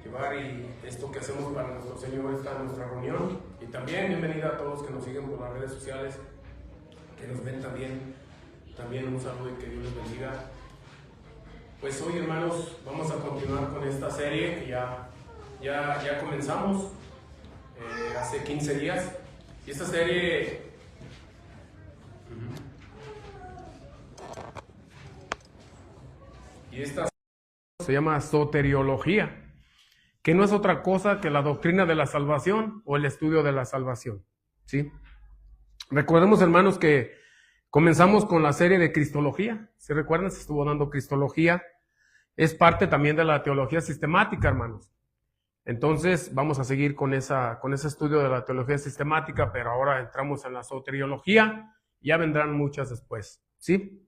llevar y esto que hacemos para nuestro Señor está en nuestra reunión. Y también bienvenida a todos los que nos siguen por las redes sociales, que nos ven también. También un saludo y que Dios les bendiga. Pues hoy, hermanos, vamos a continuar con esta serie que ya comenzamos hace 15 días. Y esta serie se llama soteriología, que no es otra cosa que la doctrina de la salvación o el estudio de la salvación, ¿sí? Recordemos, hermanos, que comenzamos con la serie de Cristología. ¿Se recuerdan? Se estuvo dando Cristología. Es parte también de la teología sistemática, hermanos. Entonces, vamos a seguir con ese estudio de la teología sistemática, pero ahora entramos en la soteriología. Ya vendrán muchas después, ¿sí?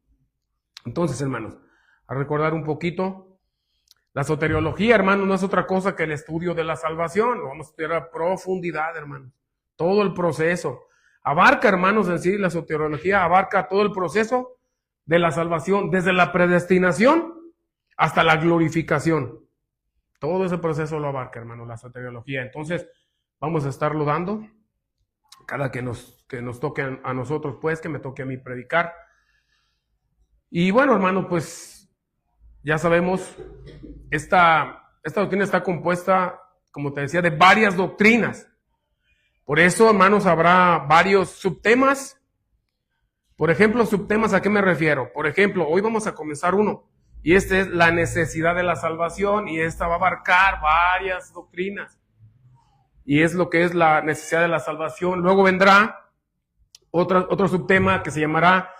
Entonces, hermanos, a recordar un poquito. La soteriología, hermanos, no es otra cosa que el estudio de la salvación. Lo vamos a estudiar a profundidad, hermanos. Todo el proceso. Abarca, hermanos, en sí, la soteriología abarca todo el proceso de la salvación, desde la predestinación hasta la glorificación. Todo ese proceso lo abarca, hermanos, la soteriología. Entonces, vamos a estarlo dando cada que nos toque a nosotros, pues, que me toque a mí predicar. Y bueno, hermano, pues, ya sabemos, esta doctrina está compuesta, como te decía, de varias doctrinas. Por eso, hermanos, habrá varios subtemas. Por ejemplo, subtemas, ¿a qué me refiero? Por ejemplo, hoy vamos a comenzar uno, y este es la necesidad de la salvación, y esta va a abarcar varias doctrinas. Y es lo que es la necesidad de la salvación. Luego vendrá otro subtema que se llamará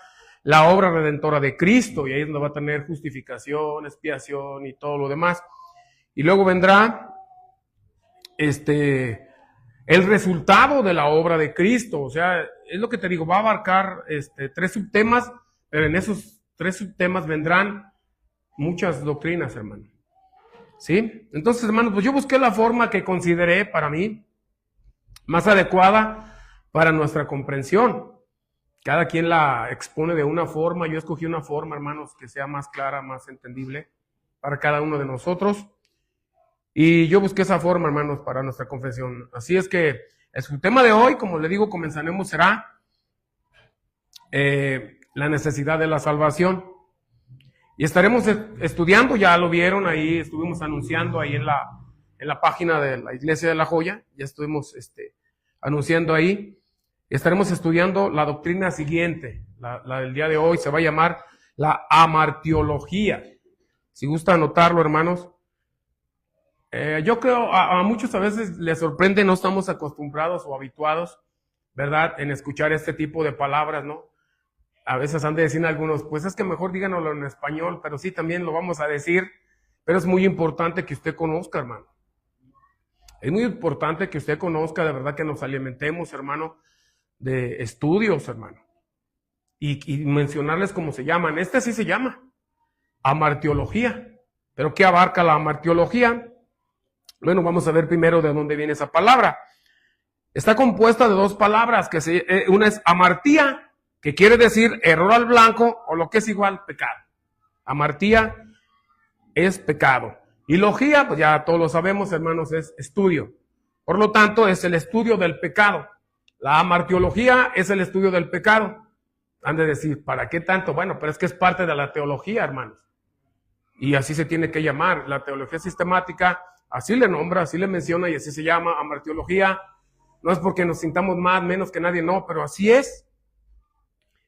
la obra redentora de Cristo, y ahí es donde va a tener justificación, expiación y todo lo demás. Y luego vendrá el resultado de la obra de Cristo. O sea, es lo que te digo, va a abarcar tres subtemas, pero en esos tres subtemas vendrán muchas doctrinas, hermano. ¿Sí? Entonces, hermano, pues yo busqué la forma que consideré para mí más adecuada para nuestra comprensión. Cada quien la expone de una forma. Yo escogí una forma, hermanos, que sea más clara, más entendible para cada uno de nosotros. Y yo busqué esa forma, hermanos, para nuestra confesión. Así es que el tema de hoy, como le digo, comenzaremos, será la necesidad de la salvación. Y estaremos estudiando, ya lo vieron ahí, estuvimos anunciando ahí en la página de la Iglesia de la Joya, ya estuvimos anunciando ahí. Estaremos estudiando la doctrina siguiente, la del día de hoy, se va a llamar la amartiología. Si gusta anotarlo, hermanos. Yo creo, a muchos a veces les sorprende, no estamos acostumbrados o habituados, ¿verdad?, en escuchar este tipo de palabras, ¿no? A veces han de decir algunos, pues es que mejor díganoslo en español, pero sí, también lo vamos a decir, pero es muy importante que usted conozca, hermano. Es muy importante que usted conozca, de verdad, que nos alimentemos, hermano, de estudios, hermano. Y mencionarles cómo se llaman. Este sí se llama amartiología. ¿Pero qué abarca la amartiología? Bueno, vamos a ver primero de dónde viene esa palabra. Está compuesta de dos palabras, una es amartía, que quiere decir error al blanco, o lo que es igual, pecado. Amartía es pecado. Y logía, pues ya todos lo sabemos, hermanos, es estudio. Por lo tanto, es el estudio del pecado. La amartiología es el estudio del pecado. Han de decir, ¿para qué tanto? Bueno, pero es que es parte de la teología, hermanos. Y así se tiene que llamar. La teología sistemática, así le nombra, así le menciona y así se llama, amartiología. No es porque nos sintamos más, menos que nadie, no, pero así es.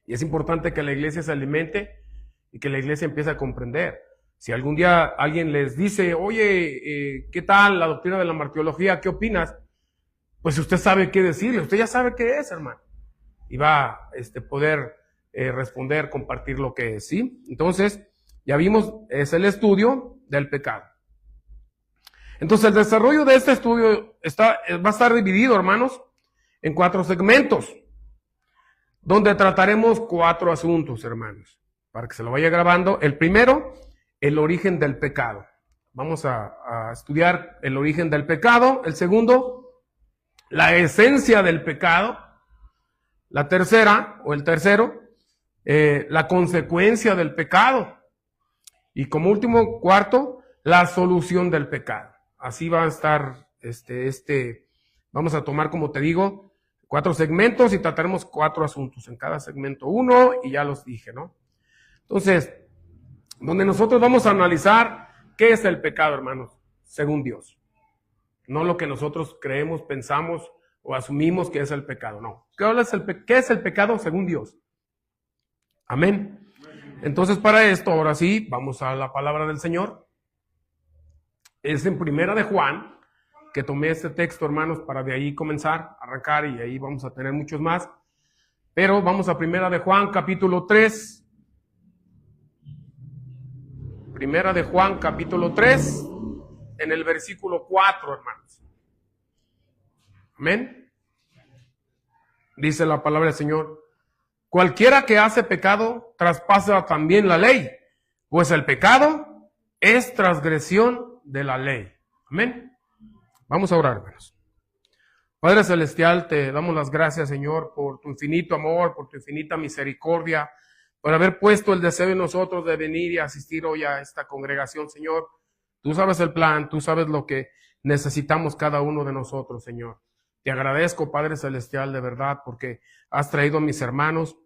Y es importante que la iglesia se alimente y que la iglesia empiece a comprender. Si algún día alguien les dice, oye, ¿qué tal la doctrina de la amartiología? ¿Qué opinas? Pues usted sabe qué decirle, usted ya sabe qué es, hermano. Y va a poder responder, compartir lo que es, ¿sí? Entonces, ya vimos, es el estudio del pecado. Entonces, el desarrollo de este estudio va a estar dividido, hermanos, en 4 segmentos, donde trataremos 4 asuntos, hermanos, para que se lo vaya grabando. El primero, el origen del pecado. Vamos a estudiar el origen del pecado. El segundo, la esencia del pecado. La tercera, o el tercero, la consecuencia del pecado. Y como último, cuarto, la solución del pecado. así va a estar, vamos a tomar, como te digo, 4 segmentos y trataremos 4 asuntos, en cada segmento 1, y ya los dije, ¿no? Entonces, donde nosotros vamos a analizar qué es el pecado, hermanos, según Dios. No lo que nosotros creemos, pensamos o asumimos que es el pecado, no. ¿Qué es el pecado según Dios? Amén. Entonces, para esto, ahora sí, vamos a la palabra del Señor. Es en Primera de Juan, que tomé este texto, hermanos, para de ahí comenzar, arrancar, y ahí vamos a tener muchos más. Pero vamos a Primera de Juan, capítulo 3. Primera de Juan, capítulo 3, en el versículo 4, hermanos. Amén. Dice la palabra del Señor: cualquiera que hace pecado traspasa también la ley, pues el pecado es transgresión de la ley. Amén. Vamos a orar, hermanos. Padre Celestial, te damos las gracias, Señor, por tu infinito amor, por tu infinita misericordia, por haber puesto el deseo en nosotros de venir y asistir hoy a esta congregación, Señor. Tú sabes el plan, tú sabes lo que necesitamos cada uno de nosotros, Señor. Te agradezco, Padre Celestial, de verdad, porque has traído a mis hermanos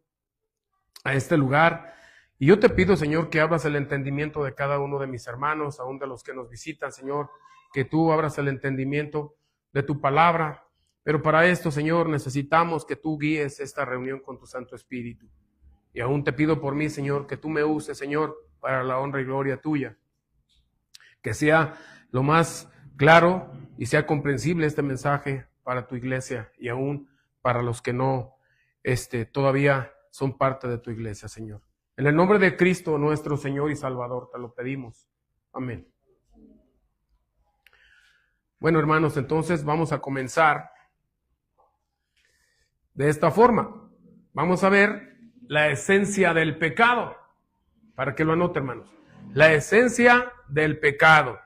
a este lugar. Y yo te pido, Señor, que abras el entendimiento de cada uno de mis hermanos, aún de los que nos visitan, Señor, que tú abras el entendimiento de tu palabra. Pero para esto, Señor, necesitamos que tú guíes esta reunión con tu Santo Espíritu. Y aún te pido por mí, Señor, que tú me uses, Señor, para la honra y gloria tuya. Que sea lo más claro y sea comprensible este mensaje para tu iglesia y aún para los que no todavía son parte de tu iglesia, Señor. En el nombre de Cristo, nuestro Señor y Salvador, te lo pedimos. Amén. Bueno, hermanos, entonces vamos a comenzar de esta forma. Vamos a ver la esencia del pecado, para que lo anote, hermanos. La esencia del pecado.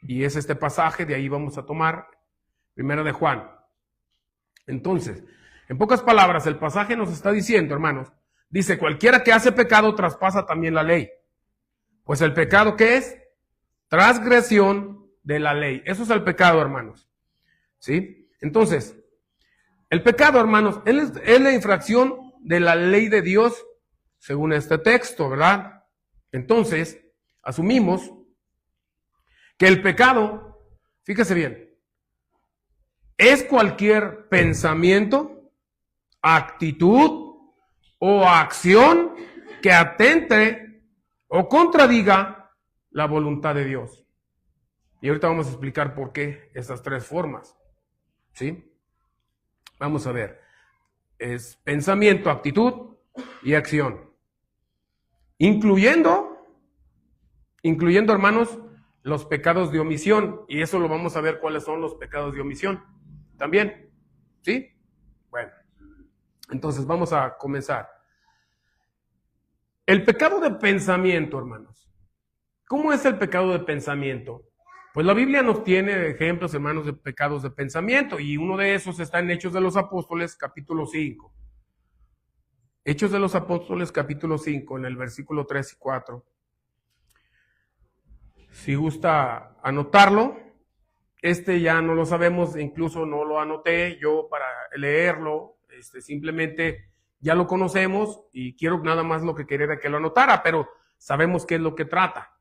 Y es este pasaje, de ahí vamos a tomar Primera de Juan. Entonces, en pocas palabras, el pasaje nos está diciendo, hermanos, dice: cualquiera que hace pecado traspasa también la ley. Pues el pecado, ¿qué es? Transgresión de la ley. Eso es el pecado, hermanos. ¿Sí? Entonces, el pecado, hermanos, es la infracción de la ley de Dios, según este texto, ¿verdad? Entonces, asumimos que el pecado, fíjese bien, es cualquier pensamiento, actitud o acción que atente o contradiga la voluntad de Dios. Y ahorita vamos a explicar por qué esas 3 formas. ¿Sí? Vamos a ver. Es pensamiento, actitud y acción. Incluyendo, hermanos, los pecados de omisión. Y eso lo vamos a ver cuáles son los pecados de omisión. También. ¿Sí? Bueno. Entonces vamos a comenzar. El pecado de pensamiento, hermanos. ¿Cómo es el pecado de pensamiento? Pues la Biblia nos tiene ejemplos, hermanos, de pecados de pensamiento, y uno de esos está en Hechos de los Apóstoles, capítulo 5. Hechos de los Apóstoles, capítulo 5, en el versículo 3 y 4. Si gusta anotarlo, ya no lo sabemos, incluso no lo anoté yo para leerlo, simplemente ya lo conocemos y quiero nada más lo que quería de que lo anotara, pero sabemos qué es lo que trata.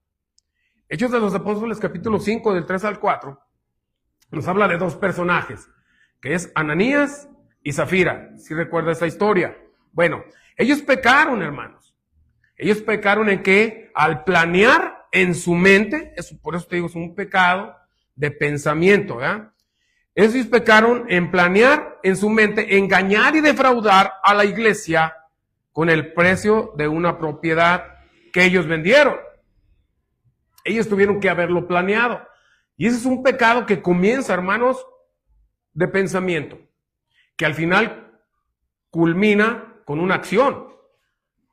Hechos de los Apóstoles, capítulo 5, del 3 al 4, nos habla de 2 personajes, que es Ananías y Zafira. ¿Sí recuerda esa historia? Bueno, ellos pecaron, hermanos. Ellos pecaron en que al planear en su mente, por eso te digo, es un pecado de pensamiento, ¿verdad? Ellos pecaron en planear en su mente, engañar y defraudar a la iglesia con el precio de una propiedad que ellos vendieron. Ellos tuvieron que haberlo planeado. Y ese es un pecado que comienza, hermanos, de pensamiento, que al final culmina con una acción.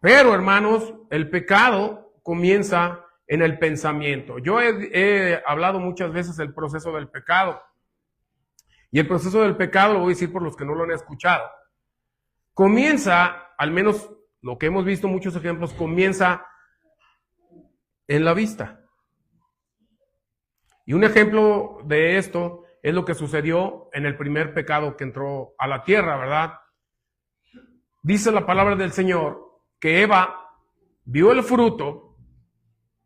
Pero, hermanos, el pecado comienza en el pensamiento. Yo he hablado muchas veces del proceso del pecado. Y el proceso del pecado, lo voy a decir por los que no lo han escuchado, comienza, al menos lo que hemos visto muchos ejemplos, comienza en la vista. Y un ejemplo de esto es lo que sucedió en el primer pecado que entró a la tierra, ¿verdad? Dice la palabra del Señor que Eva vio el fruto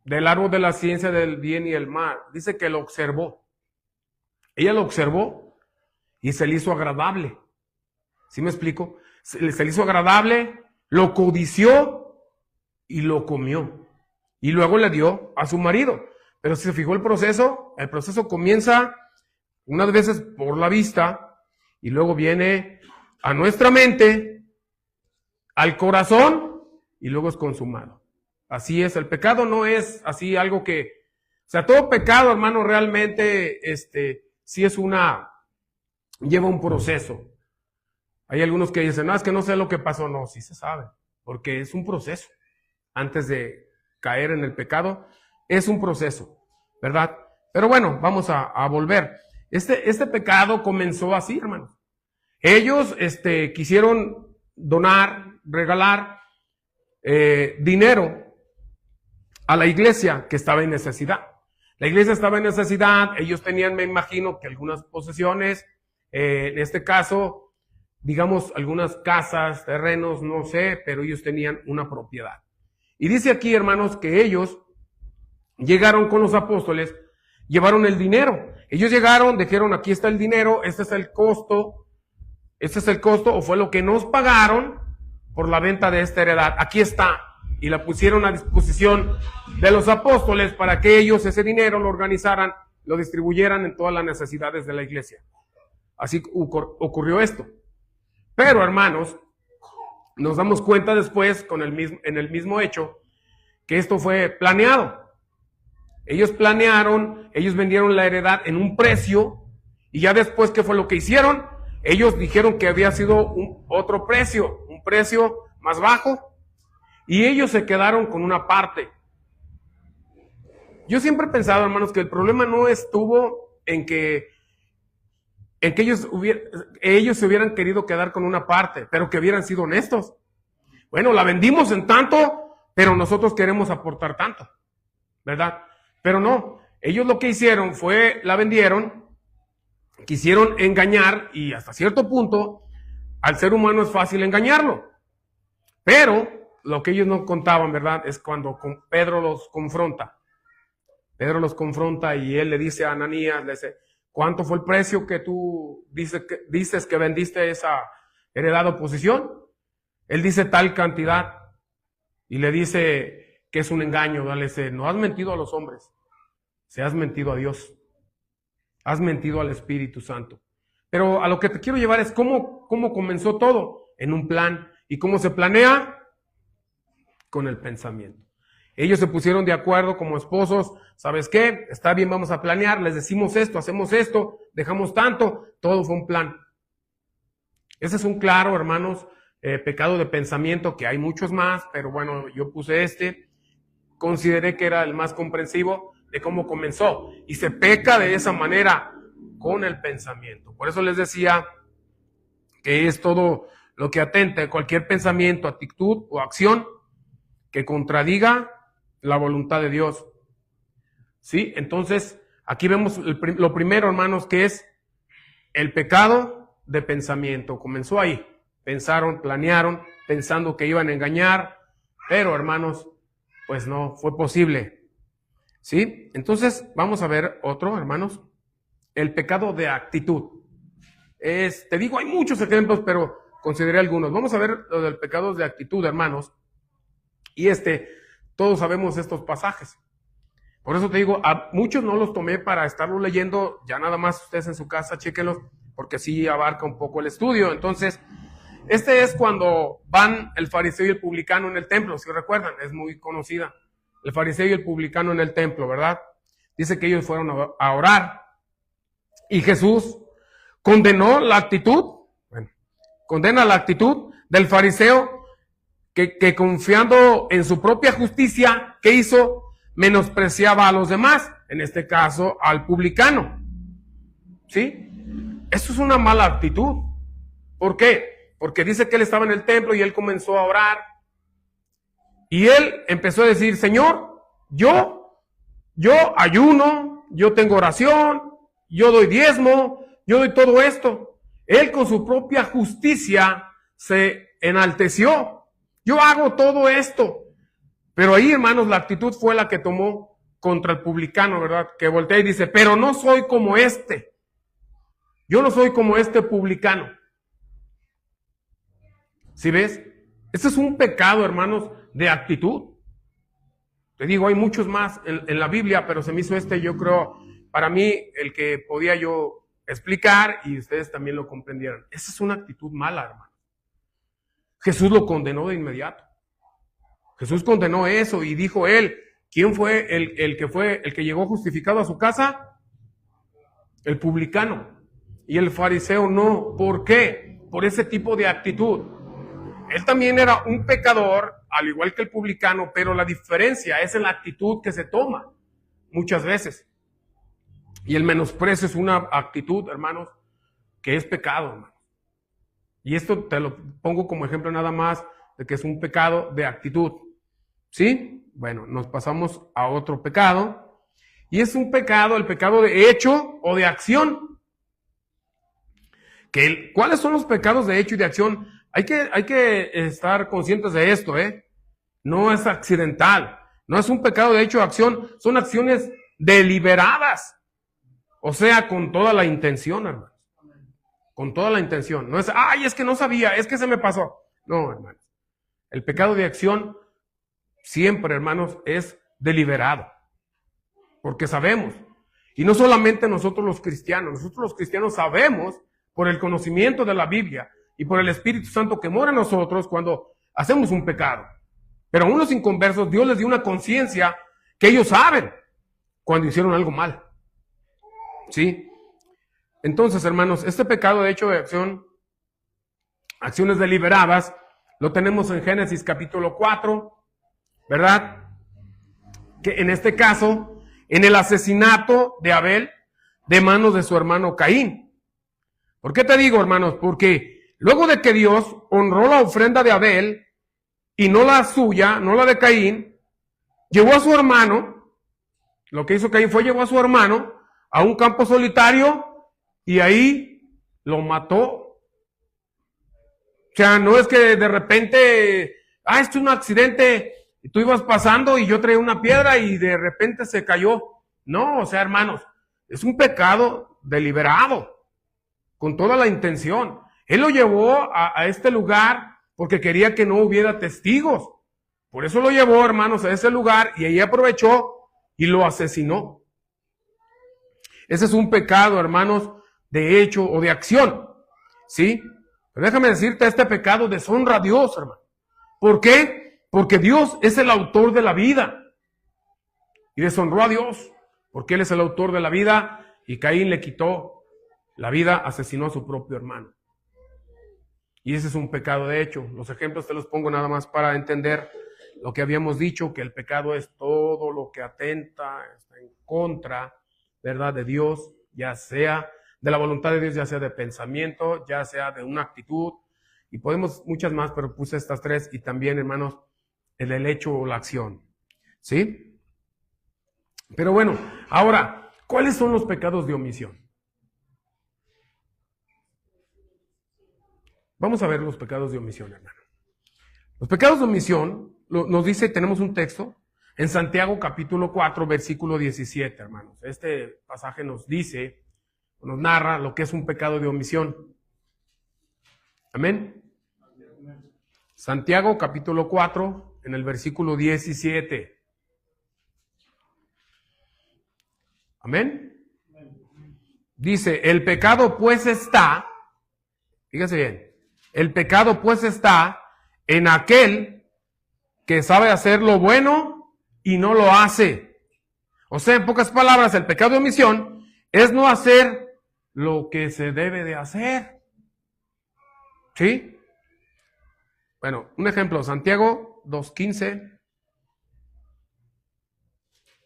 del árbol de la ciencia del bien y el mal. Dice que lo observó. Ella lo observó y se le hizo agradable. ¿Sí me explico? Se le hizo agradable, lo codició y lo comió. Y luego le dio a su marido. Pero si se fijó el proceso comienza unas veces por la vista y luego viene a nuestra mente, al corazón y luego es consumado. Así es, el pecado no es así algo que, o sea, todo pecado, hermano, realmente, sí es lleva un proceso. Hay algunos que dicen, no, es que no sé lo que pasó. No, sí se sabe, porque es un proceso. Antes de caer en el pecado, es un proceso, ¿verdad? Pero bueno, vamos a volver. Este pecado comenzó así, hermano. Ellos, quisieron donar, regalar dinero a la iglesia que estaba en necesidad. La iglesia estaba en necesidad, ellos tenían, me imagino, que algunas posesiones, en este caso, digamos, algunas casas, terrenos, no sé, pero ellos tenían una propiedad. Y dice aquí, hermanos, que ellos llegaron con los apóstoles, llevaron el dinero. Ellos llegaron, dijeron, aquí está el dinero, este es el costo, o fue lo que nos pagaron por la venta de esta heredad. Aquí está. Y la pusieron a disposición de los apóstoles para que ellos ese dinero lo organizaran, lo distribuyeran en todas las necesidades de la iglesia. Así ocurrió esto. Pero, hermanos, nos damos cuenta después, en el mismo hecho, que esto fue planeado. Ellos planearon, ellos vendieron la heredad en un precio, y ya después, ¿qué fue lo que hicieron? Ellos dijeron que había sido otro precio, un precio más bajo, y ellos se quedaron con una parte. Yo siempre he pensado, hermanos, que el problema no estuvo en que ellos se hubieran querido quedar con una parte, pero que hubieran sido honestos. Bueno, la vendimos en tanto, pero nosotros queremos aportar tanto, ¿verdad? Pero no, ellos lo que hicieron fue, la vendieron, quisieron engañar, y hasta cierto punto, al ser humano es fácil engañarlo. Pero lo que ellos no contaban, ¿verdad? Es cuando Pedro los confronta. Pedro los confronta y él le dice a Ananías, le dice, ¿cuánto fue el precio que tú dices que vendiste esa heredad o posesión? Él dice tal cantidad y le dice que es un engaño. Le dice, no has mentido a los hombres, se has mentido a Dios. Has mentido al Espíritu Santo. Pero a lo que te quiero llevar es cómo comenzó todo en un plan. ¿Y cómo se planea? Con el pensamiento. Ellos se pusieron de acuerdo como esposos. ¿Sabes qué? Está bien, vamos a planear. Les decimos esto, hacemos esto, dejamos tanto. Todo fue un plan. Ese es un claro, hermanos, pecado de pensamiento, que hay muchos más, pero bueno, yo puse consideré que era el más comprensivo de cómo comenzó. Y se peca de esa manera con el pensamiento. Por eso les decía que es todo lo que atenta, cualquier pensamiento, actitud o acción que contradiga la voluntad de Dios. ¿Sí? Entonces, aquí vemos lo primero, hermanos, que es el pecado de pensamiento. Comenzó ahí. Pensaron, planearon, pensando que iban a engañar, pero, hermanos, pues no fue posible. ¿Sí? Entonces, vamos a ver otro, hermanos. El pecado de actitud. Te digo, hay muchos ejemplos, pero consideré algunos. Vamos a ver lo del pecado de actitud, hermanos. Y todos sabemos estos pasajes. Por eso te digo, a muchos no los tomé para estarlos leyendo, ya nada más ustedes en su casa, chéquenlos, porque sí abarca un poco el estudio. Entonces, es cuando van el fariseo y el publicano en el templo, si recuerdan, es muy conocida. El fariseo y el publicano en el templo, ¿verdad? Dice que ellos fueron a orar. Y Jesús condenó la actitud, condena la actitud del fariseo que confiando en su propia justicia, ¿qué hizo? Menospreciaba a los demás, en este caso al publicano. ¿Sí? Eso es una mala actitud. ¿Por qué? Porque dice que él estaba en el templo y él comenzó a orar. Y él empezó a decir, Señor, yo ayuno, yo tengo oración, yo doy diezmo, yo doy todo esto. Él con su propia justicia se enalteció. Yo hago todo esto. Pero ahí, hermanos, la actitud fue la que tomó contra el publicano, ¿verdad? Que voltea y dice, pero no soy como este. Yo no soy como este publicano. ¿Sí ves? Este es un pecado, hermanos, de actitud. Te digo, hay muchos más en la Biblia, pero se me hizo yo creo, para mí, el que podía yo explicar y ustedes también lo comprendieran. Esa es una actitud mala, hermano. Jesús lo condenó de inmediato. Jesús condenó eso y dijo él, ¿quién fue el que llegó justificado a su casa? El publicano. Y el fariseo no. ¿Por qué? Por ese tipo de actitud. Él también era un pecador, al igual que el publicano, pero la diferencia es en la actitud que se toma muchas veces. Y el menosprecio es una actitud, hermanos, que es pecado, hermanos. Y esto te lo pongo como ejemplo nada más de que es un pecado de actitud. ¿Sí? Bueno, nos pasamos a otro pecado. Y es un pecado, el pecado de hecho o de acción. ¿Cuáles son los pecados de hecho y de acción? Hay que estar conscientes de esto, No es accidental. No es un pecado de hecho o acción. Son acciones deliberadas. O sea, con toda la intención, hermanos. Con toda la intención. No es, es que no sabía, es que se me pasó. No, hermanos. El pecado de acción siempre, hermanos, es deliberado. Porque sabemos. Y no solamente nosotros los cristianos sabemos por el conocimiento de la Biblia y por el Espíritu Santo que mora en nosotros cuando hacemos un pecado. Pero a unos inconversos Dios les dio una conciencia que ellos saben cuando hicieron algo mal. ¿Sí? Entonces, hermanos, este pecado de hecho de acción, acciones deliberadas, lo tenemos en Génesis capítulo 4, ¿verdad? Que en este caso, en el asesinato de Abel de manos de su hermano Caín. ¿Por qué te digo, hermanos? Porque luego de que Dios honró la ofrenda de Abel y no la suya, no la de Caín, llevó a su hermano, lo que hizo Caín fue llevó a su hermano a un campo solitario y ahí lo mató. O sea, no es que de repente, esto es un accidente, y tú ibas pasando y yo traía una piedra y de repente se cayó. No, o sea, hermanos, es un pecado deliberado, con toda la intención. Él lo llevó a este lugar porque quería que no hubiera testigos. Por eso lo llevó, hermanos, a ese lugar y ahí aprovechó y lo asesinó. Ese es un pecado, hermanos, de hecho o de acción. ¿Sí? Pero déjame decirte, este pecado deshonra a Dios, hermano. ¿Por qué? Porque Dios es el autor de la vida. Y deshonró a Dios, porque Él es el autor de la vida y Caín le quitó la vida, asesinó a su propio hermano. Y ese es un pecado de hecho. Los ejemplos te los pongo nada más para entender lo que habíamos dicho, que el pecado es todo lo que atenta, está en contra, ¿verdad?, de Dios, ya sea de la voluntad de Dios, ya sea de pensamiento, ya sea de una actitud, y podemos muchas más, pero puse estas tres, y también, hermanos, el hecho o la acción, ¿sí? Pero bueno, ahora, ¿cuáles son los pecados de omisión? Vamos a ver los pecados de omisión, hermano. Los pecados de omisión, nos dice, tenemos un texto, en Santiago capítulo 4, versículo 17, hermanos. Este pasaje nos dice, nos narra lo que es un pecado de omisión. Amén. Santiago capítulo 4, en el versículo 17. Amén. Dice, el pecado pues está, fíjese bien, el pecado pues está en aquel que sabe hacer lo bueno y no lo hace. O sea, en pocas palabras, el pecado de omisión es no hacer lo que se debe de hacer. ¿Sí? Bueno, un ejemplo, Santiago 2:15.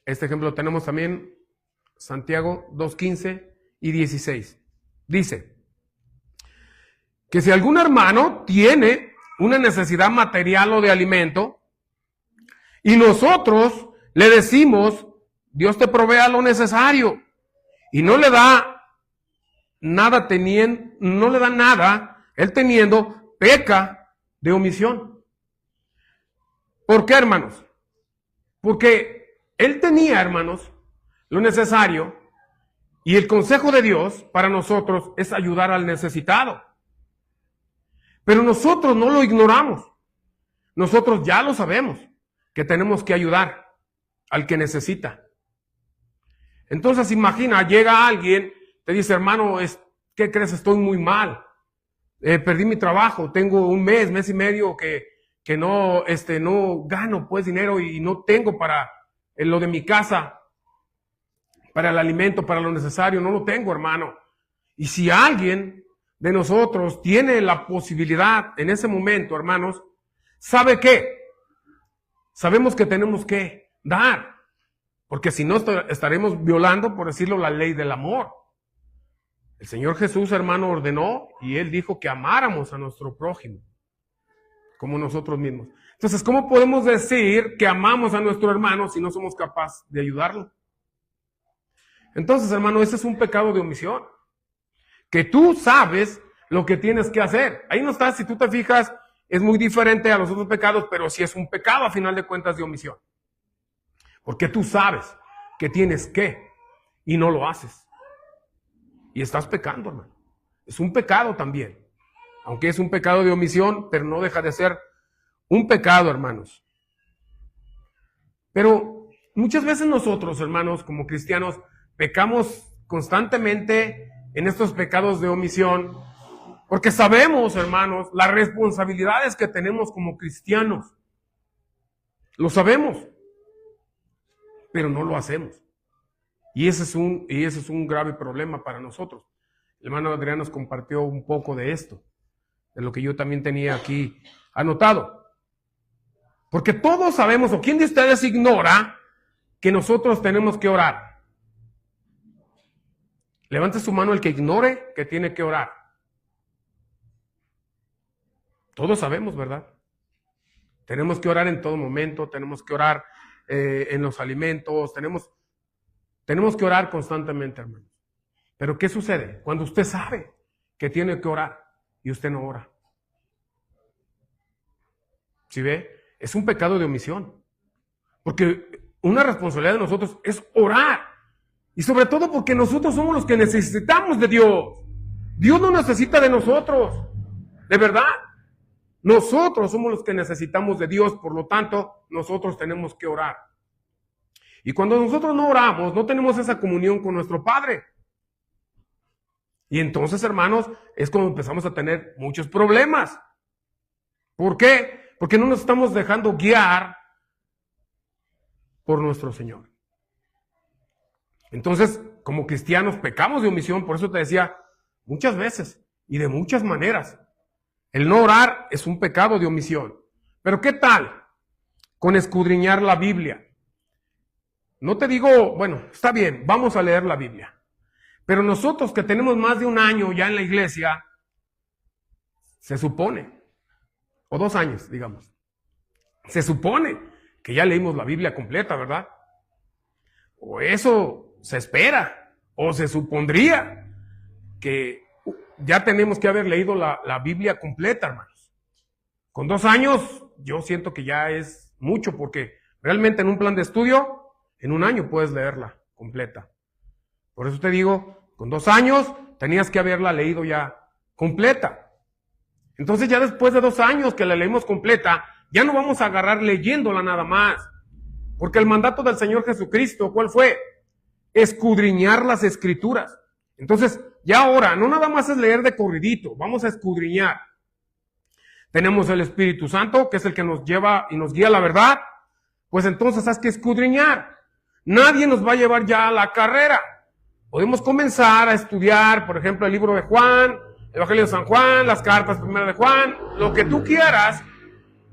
Este ejemplo lo tenemos también, Santiago 2:15 y 16. Dice, que si algún hermano tiene una necesidad material o de alimento, y nosotros le decimos, Dios te provea lo necesario y no le da nada él teniendo, peca de omisión. ¿Por qué, hermanos? Porque él tenía, hermanos, lo necesario, y el consejo de Dios para nosotros es ayudar al necesitado. Pero nosotros no lo ignoramos. Nosotros ya lo sabemos, que tenemos que ayudar al que necesita. Entonces imagina, llega alguien, te dice, hermano, ¿qué crees? Estoy muy mal. Perdí mi trabajo, tengo un mes y medio que no gano pues dinero y no tengo para lo de mi casa, para el alimento, para lo necesario, no lo tengo, hermano. Y si alguien de nosotros tiene la posibilidad en ese momento, hermanos, ¿sabe qué? Sabemos que tenemos que dar, porque si no estaremos violando, por decirlo, la ley del amor. El Señor Jesús, hermano, ordenó y Él dijo que amáramos a nuestro prójimo como nosotros mismos. Entonces, ¿cómo podemos decir que amamos a nuestro hermano si no somos capaces de ayudarlo? Entonces, hermano, ese es un pecado de omisión. Que tú sabes lo que tienes que hacer. Ahí no está, si tú te fijas, es muy diferente a los otros pecados, pero sí es un pecado a final de cuentas de omisión. Porque tú sabes que tienes que y no lo haces. Y estás pecando, hermano. Es un pecado también. Aunque es un pecado de omisión, pero no deja de ser un pecado, hermanos. Pero muchas veces nosotros, hermanos, como cristianos, pecamos constantemente en estos pecados de omisión, porque sabemos, hermanos, las responsabilidades que tenemos como cristianos. Lo sabemos, pero no lo hacemos. Y ese es un grave problema para nosotros. El hermano Adrián nos compartió un poco de esto, de lo que yo también tenía aquí anotado. Porque todos sabemos, o quién de ustedes ignora, que nosotros tenemos que orar. Levante su mano el que ignore que tiene que orar. Todos sabemos, ¿verdad? Tenemos que orar en todo momento, tenemos que orar en los alimentos, tenemos que orar constantemente, hermanos. Pero ¿qué sucede? Cuando usted sabe que tiene que orar y usted no ora. ¿Sí ve? Es un pecado de omisión. Porque una responsabilidad de nosotros es orar. Y sobre todo porque nosotros somos los que necesitamos de Dios. Dios no necesita de nosotros. De verdad. Nosotros somos los que necesitamos de Dios. Por lo tanto, nosotros tenemos que orar. Y cuando nosotros no oramos, no tenemos esa comunión con nuestro Padre. Y entonces, hermanos, es cuando empezamos a tener muchos problemas. ¿Por qué? Porque no nos estamos dejando guiar por nuestro Señor. Entonces, como cristianos, pecamos de omisión, por eso te decía, muchas veces y de muchas maneras. El no orar es un pecado de omisión. Pero ¿qué tal con escudriñar la Biblia? No te digo, bueno, está bien, vamos a leer la Biblia. Pero nosotros que tenemos más de un año ya en la iglesia, se supone, o 2 años, digamos, se supone que ya leímos la Biblia completa, ¿verdad? O eso se espera, o se supondría que ya tenemos que haber leído la Biblia completa, hermanos. Con 2 años, yo siento que ya es mucho, porque realmente en un plan de estudio, en un año puedes leerla completa. Por eso te digo, con 2 años tenías que haberla leído ya completa. Entonces ya después de 2 años que la leímos completa, ya no vamos a agarrar leyéndola nada más. Porque el mandato del Señor Jesucristo, ¿cuál fue? Escudriñar las Escrituras. Entonces, ya ahora, no nada más es leer de corridito, vamos a escudriñar. Tenemos el Espíritu Santo, que es el que nos lleva y nos guía a la verdad. Pues entonces hay que escudriñar. Nadie nos va a llevar ya a la carrera. Podemos comenzar a estudiar, por ejemplo, el libro de Juan, el Evangelio de San Juan, las cartas primeras de Juan, lo que tú quieras.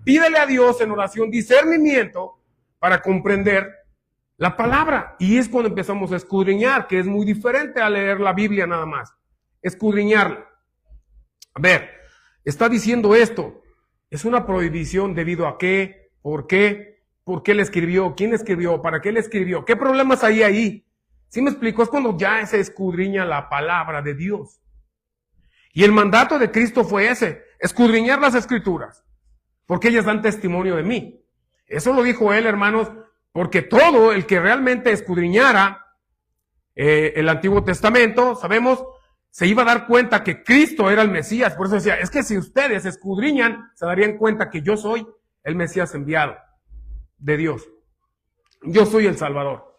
Pídele a Dios en oración discernimiento para comprender la palabra. Y es cuando empezamos a escudriñar, que es muy diferente a leer la Biblia nada más. Escudriñarla. A ver, está diciendo esto. Es una prohibición debido a qué, por qué. por qué le escribió, quién le escribió, para qué le escribió, qué problemas hay ahí. ¿Sí me explico? Es cuando ya se escudriña la palabra de Dios. Y el mandato de Cristo fue ese, escudriñar las Escrituras, porque ellas dan testimonio de mí. Eso lo dijo él, hermanos, porque todo el que realmente escudriñara el Antiguo Testamento, sabemos, se iba a dar cuenta que Cristo era el Mesías. Por eso decía, es que si ustedes escudriñan, se darían cuenta que yo soy el Mesías enviado de Dios. Yo soy el Salvador.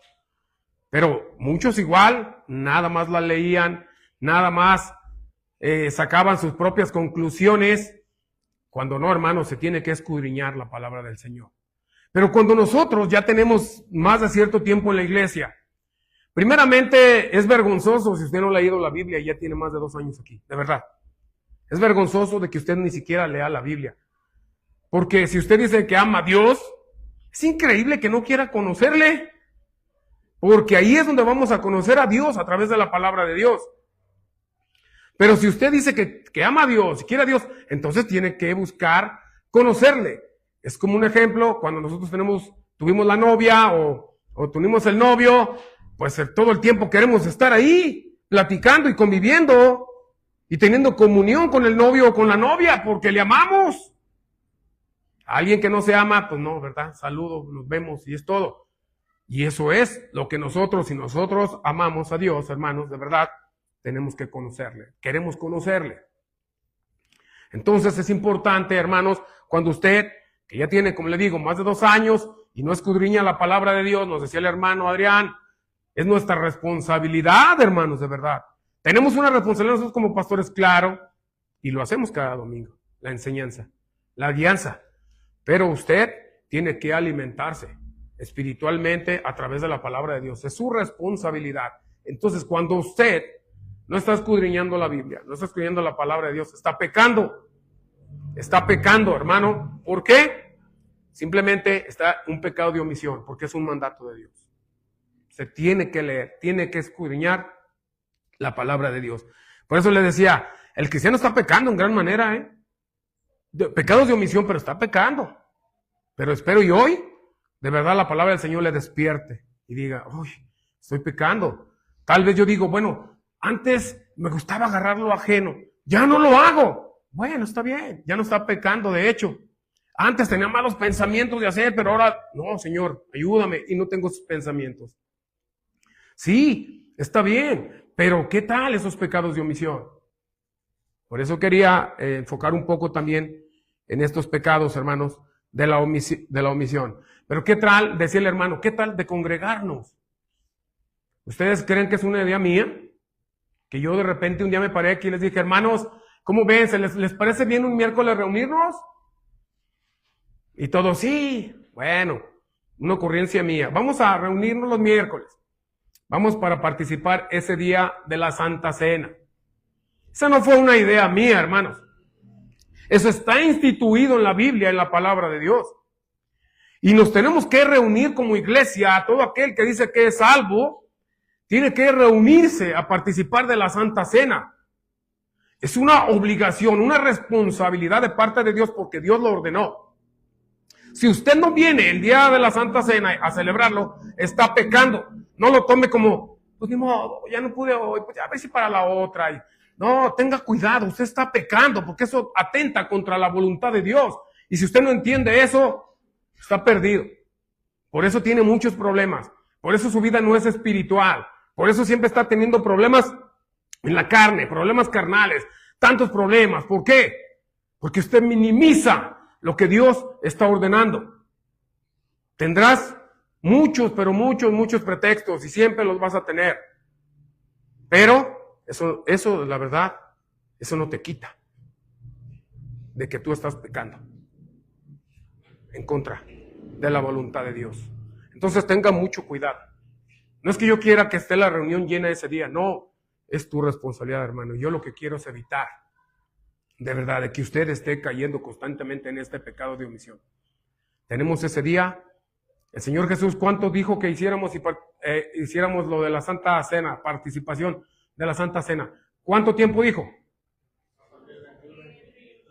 Pero muchos igual, nada más la leían, nada más sacaban sus propias conclusiones, cuando no, hermanos, se tiene que escudriñar la palabra del Señor. Pero cuando nosotros ya tenemos más de cierto tiempo en la iglesia, primeramente es vergonzoso si usted no ha leído la Biblia y ya tiene más de 2 años aquí, de verdad. Es vergonzoso de que usted ni siquiera lea la Biblia. Porque si usted dice que ama a Dios, es increíble que no quiera conocerle. Porque ahí es donde vamos a conocer a Dios a través de la palabra de Dios. Pero si usted dice que ama a Dios, quiere a Dios, entonces tiene que buscar conocerle. Es como un ejemplo, cuando nosotros tuvimos la novia o tuvimos el novio, pues todo el tiempo queremos estar ahí, platicando y conviviendo, y teniendo comunión con el novio o con la novia, porque le amamos. A alguien que no se ama, pues no, ¿verdad? Saludo, nos vemos y es todo. Y eso es lo que si nosotros amamos a Dios, hermanos, de verdad, tenemos que conocerle, queremos conocerle. Entonces es importante, hermanos, cuando usted, que ya tiene, como le digo, más de 2 años y no escudriña la palabra de Dios, nos decía el hermano Adrián, es nuestra responsabilidad, hermanos, de verdad. Tenemos una responsabilidad nosotros como pastores, claro, y lo hacemos cada domingo, la enseñanza, la guianza. Pero usted tiene que alimentarse espiritualmente a través de la palabra de Dios. Es su responsabilidad. Entonces, cuando usted no está escudriñando la Biblia, no está escudriñando la palabra de Dios, está pecando. Está pecando, hermano. ¿Por qué? Simplemente está un pecado de omisión, porque es un mandato de Dios. Usted tiene que leer, tiene que escudriñar la palabra de Dios. Por eso le decía, el cristiano está pecando en gran manera, pecados de omisión, pero está pecando. Pero espero y hoy, de verdad, la palabra del Señor le despierte y diga, uy, estoy pecando. Tal vez yo digo, bueno, antes me gustaba agarrar lo ajeno, ya no lo hago. Bueno, está bien, ya no está pecando, de hecho. Antes tenía malos pensamientos de hacer, pero ahora, no, Señor, ayúdame, y no tengo esos pensamientos. Sí, está bien, pero ¿qué tal esos pecados de omisión? Por eso quería enfocar un poco también en estos pecados, hermanos, de la omisión. Pero ¿qué tal, decía el hermano, qué tal de congregarnos? ¿Ustedes creen que es una idea mía? Que yo de repente un día me paré aquí y les dije, hermanos, ¿cómo ven? ¿Les parece bien un miércoles reunirnos? Y todos, sí, bueno, una ocurrencia mía. Vamos a reunirnos los miércoles. Vamos para participar ese día de la Santa Cena. Esa no fue una idea mía, hermanos. Eso está instituido en la Biblia, en la palabra de Dios. Y nos tenemos que reunir como iglesia. Todo aquel que dice que es salvo, tiene que reunirse a participar de la Santa Cena. Es una obligación, una responsabilidad de parte de Dios porque Dios lo ordenó. Si usted no viene el día de la Santa Cena a celebrarlo, está pecando. No lo tome como, pues ni modo, ya no pude hoy, pues ya a ver si para la otra. No, tenga cuidado, usted está pecando porque eso atenta contra la voluntad de Dios. Y si usted no entiende eso, está perdido. Por eso tiene muchos problemas. Por eso su vida no es espiritual. Por eso siempre está teniendo problemas en la carne, problemas carnales, tantos problemas. ¿Por qué? Porque usted minimiza lo que Dios está ordenando. Tendrás muchos, pero muchos pretextos y siempre los vas a tener. Pero eso, la verdad, eso no te quita de que tú estás pecando en contra de la voluntad de Dios. Entonces tenga mucho cuidado. No es que yo quiera que esté la reunión llena ese día, no, es tu responsabilidad, hermano. Yo lo que quiero es evitar, de verdad, de que usted esté cayendo constantemente en este pecado de omisión. Tenemos ese día. El Señor Jesús, ¿cuánto dijo que hiciéramos lo de la Santa Cena, participación de la Santa Cena? ¿Cuánto tiempo dijo?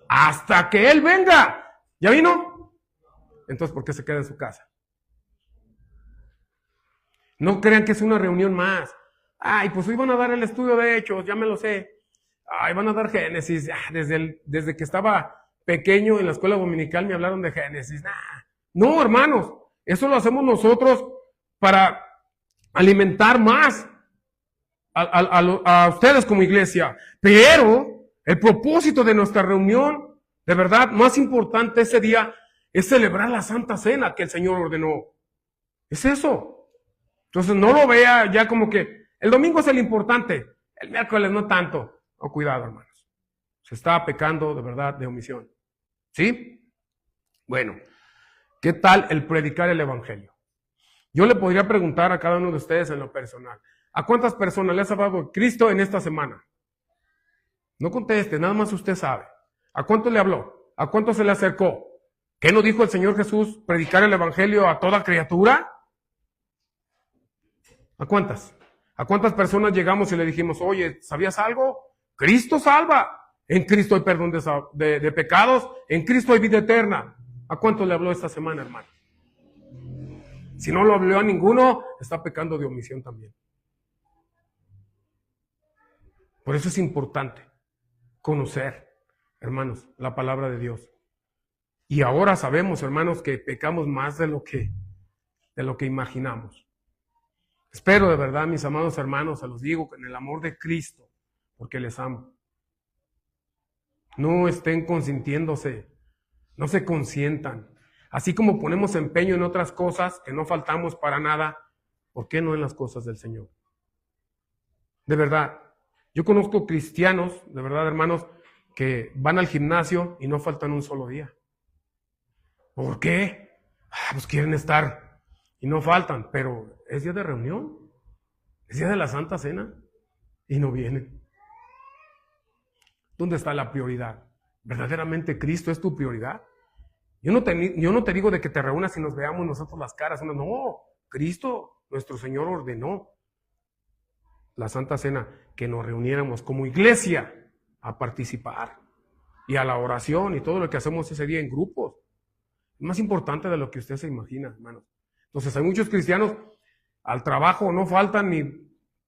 Hasta que Él venga. ¿Ya vino? Entonces, ¿por qué se queda en su casa? No crean que es una reunión más. Ay, pues hoy van a dar el estudio de Hechos, ya me lo sé. Ay, van a dar Génesis. Desde que estaba pequeño en la escuela dominical me hablaron de Génesis. No, hermanos, eso lo hacemos nosotros para alimentar más a ustedes como iglesia. Pero el propósito de nuestra reunión, de verdad, más importante ese día es celebrar la Santa Cena que el Señor ordenó. Es eso. Entonces no lo vea ya como que el domingo es el importante, el miércoles no tanto. Oh, cuidado, hermanos. Se está pecando de verdad de omisión. ¿Sí? Bueno, ¿qué tal el predicar el evangelio? Yo le podría preguntar a cada uno de ustedes en lo personal, ¿a cuántas personas le has hablado de Cristo en esta semana? No conteste, nada más usted sabe. ¿A cuánto le habló? ¿A cuánto se le acercó? ¿Qué no dijo el Señor Jesús? ¿Predicar el evangelio a toda criatura? ¿A cuántas? ¿A cuántas personas llegamos y le dijimos, oye, ¿sabías algo? Cristo salva. En Cristo hay perdón de pecados. En Cristo hay vida eterna. ¿A cuánto le habló esta semana, hermano? Si no lo habló a ninguno, está pecando de omisión también. Por eso es importante conocer, hermanos, la palabra de Dios. Y ahora sabemos, hermanos, que pecamos más de lo que imaginamos. Espero de verdad, mis amados hermanos, se los digo, en el amor de Cristo, porque les amo. No estén consintiéndose, no se consientan. Así como ponemos empeño en otras cosas, que no faltamos para nada, ¿por qué no en las cosas del Señor? De verdad, yo conozco cristianos, de verdad, hermanos, que van al gimnasio y no faltan un solo día. ¿Por qué? Pues quieren estar y no faltan, pero es día de reunión, es día de la Santa Cena y no vienen. ¿Dónde está la prioridad? ¿Verdaderamente Cristo es tu prioridad? Yo no te digo de que te reúnas y nos veamos nosotros las caras. No, Cristo, nuestro Señor, ordenó la Santa Cena, que nos reuniéramos como iglesia a participar y a la oración y todo lo que hacemos ese día en grupos. Es más importante de lo que usted se imagina, hermanos. Entonces hay muchos cristianos al trabajo no faltan ni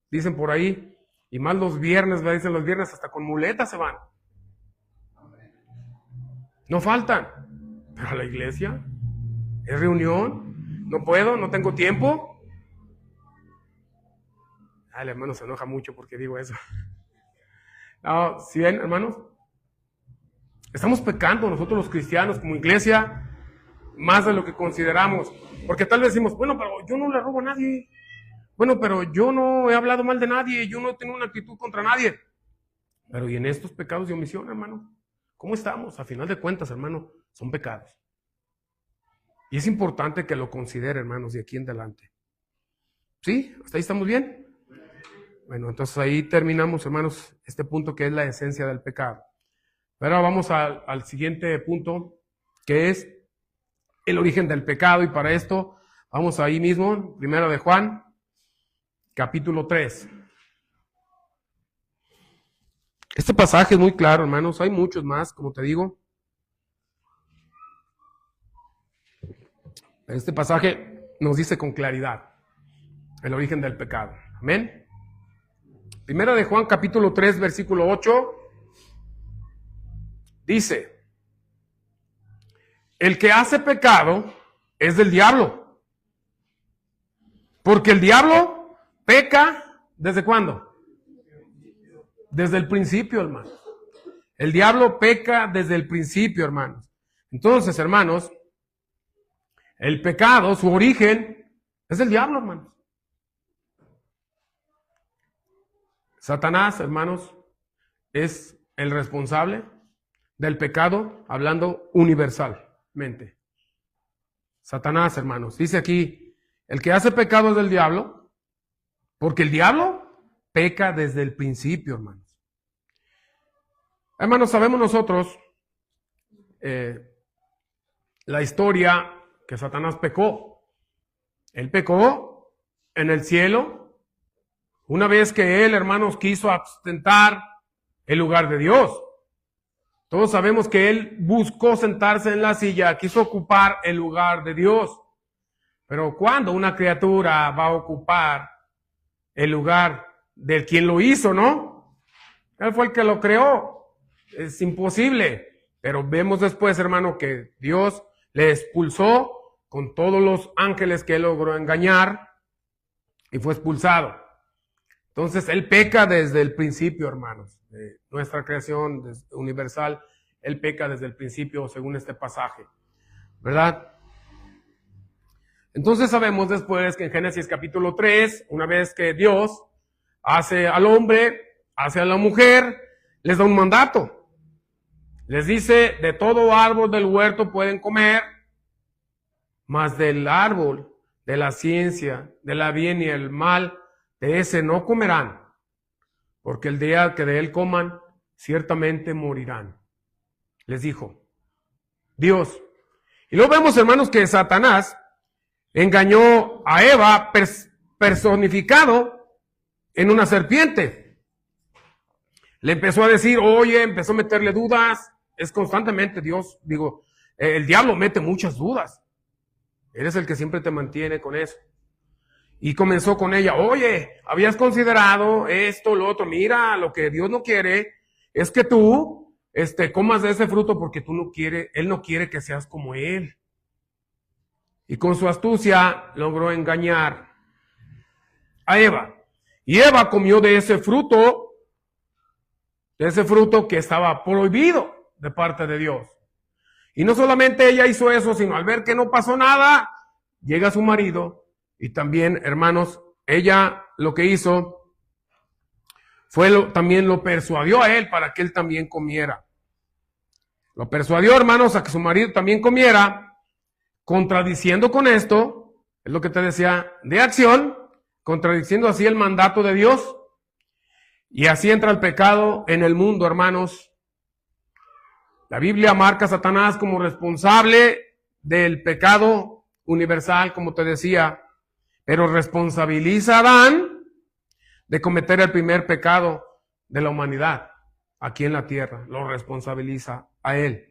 dicen por ahí, y más los viernes, dicen los viernes hasta con muletas se van. No faltan, pero a la iglesia es reunión, no puedo, no tengo tiempo. El hermano se enoja mucho porque digo eso. No, ¿sí ven, hermanos? Estamos pecando nosotros los cristianos como iglesia más de lo que consideramos. Porque tal vez decimos, bueno, pero yo no le robo a nadie. Bueno, pero yo no he hablado mal de nadie. Yo no tengo una actitud contra nadie. Pero ¿y en estos pecados de omisión, hermano? ¿Cómo estamos? A final de cuentas, hermano, son pecados. Y es importante que lo considere, hermanos, de aquí en adelante. ¿Sí? ¿Hasta ahí estamos bien? Bueno, entonces ahí terminamos, hermanos, este punto que es la esencia del pecado. Ahora vamos al siguiente punto, que es el origen del pecado, y para esto vamos ahí mismo, primero de Juan, capítulo 3. Este pasaje es muy claro, hermanos, hay muchos más, como te digo. Pero este pasaje nos dice con claridad el origen del pecado. Amén. Primera de Juan, capítulo 3, versículo 8, dice, el que hace pecado es del diablo, porque el diablo peca, ¿desde cuándo? Desde el principio, hermanos. El diablo peca desde el principio, hermanos. Entonces, hermanos, el pecado, su origen, es del diablo, hermanos. Satanás, hermanos, es el responsable del pecado, hablando universalmente. Satanás, hermanos, dice aquí, el que hace pecado es del diablo, porque el diablo peca desde el principio, hermanos. Hermanos, sabemos nosotros la historia que Satanás pecó. Él pecó en el cielo, una vez que él, hermanos, quiso ostentar el lugar de Dios. Todos sabemos que él buscó sentarse en la silla, quiso ocupar el lugar de Dios. Pero ¿cuándo una criatura va a ocupar el lugar del quien lo hizo, no? Él fue el que lo creó. Es imposible. Pero vemos después, hermano, que Dios le expulsó con todos los ángeles que él logró engañar y fue expulsado. Entonces, él peca desde el principio, hermanos. De nuestra creación universal, él peca desde el principio, según este pasaje. ¿Verdad? Entonces sabemos después que en Génesis capítulo 3, una vez que Dios hace al hombre, hace a la mujer, les da un mandato. Les dice, de todo árbol del huerto pueden comer, mas del árbol de la ciencia, de la bien y el mal, de ese no comerán, porque el día que de él coman, ciertamente morirán. Les dijo Dios. Y luego vemos, hermanos, que Satanás engañó a Eva personificado en una serpiente. Le empezó a decir, oye, empezó a meterle dudas. Es constantemente el diablo mete muchas dudas. Eres el que siempre te mantiene con eso. Y comenzó con ella, oye, ¿habías considerado esto, lo otro? Mira, lo que Dios no quiere es que tú comas de ese fruto porque Él no quiere que seas como Él. Y con su astucia logró engañar a Eva. Y Eva comió de ese fruto que estaba prohibido de parte de Dios. Y no solamente ella hizo eso, sino al ver que no pasó nada, llega su marido y también, hermanos, ella lo que hizo fue también lo persuadió a él para que él también comiera. Lo persuadió, hermanos, a que su marido también comiera, contradiciendo con esto, es lo que te decía, de acción, contradiciendo así el mandato de Dios. Y así entra el pecado en el mundo, hermanos. La Biblia marca a Satanás como responsable del pecado universal, como te decía, pero responsabiliza a Adán de cometer el primer pecado de la humanidad aquí en la tierra. Lo responsabiliza a él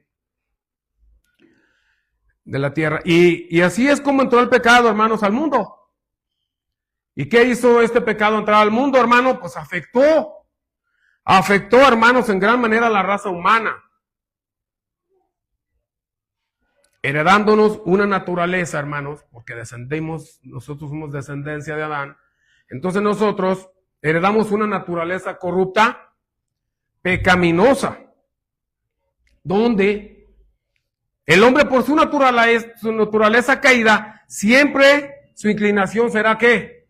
de la tierra. Y así es como entró el pecado, hermanos, al mundo. ¿Y qué hizo este pecado entrar al mundo, hermano? Pues afectó, hermanos, en gran manera a la raza humana, heredándonos una naturaleza, hermanos, porque nosotros somos descendencia de Adán. Entonces nosotros heredamos una naturaleza corrupta, pecaminosa, donde el hombre por su naturaleza caída, siempre su inclinación será ¿qué?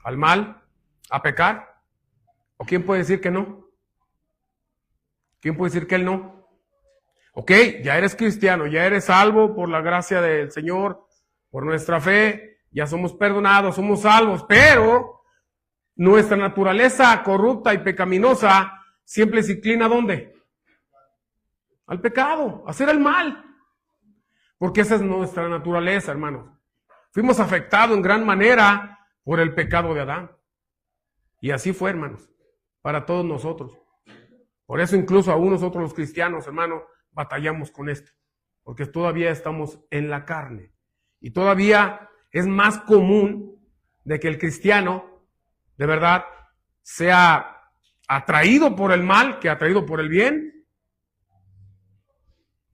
Al mal, a pecar. ¿O quién puede decir que no? ¿Quién puede decir que él no? Ok, ya eres cristiano, ya eres salvo por la gracia del Señor, por nuestra fe, ya somos perdonados, somos salvos, pero nuestra naturaleza corrupta y pecaminosa siempre se inclina ¿a dónde? Al pecado, a hacer el mal. Porque esa es nuestra naturaleza, hermanos. Fuimos afectados en gran manera por el pecado de Adán. Y así fue, hermanos, para todos nosotros. Por eso incluso aún nosotros los cristianos, hermanos, batallamos con esto. Porque todavía estamos en la carne. Y todavía es más común de que el cristiano, de verdad, sea atraído por el mal que atraído por el bien.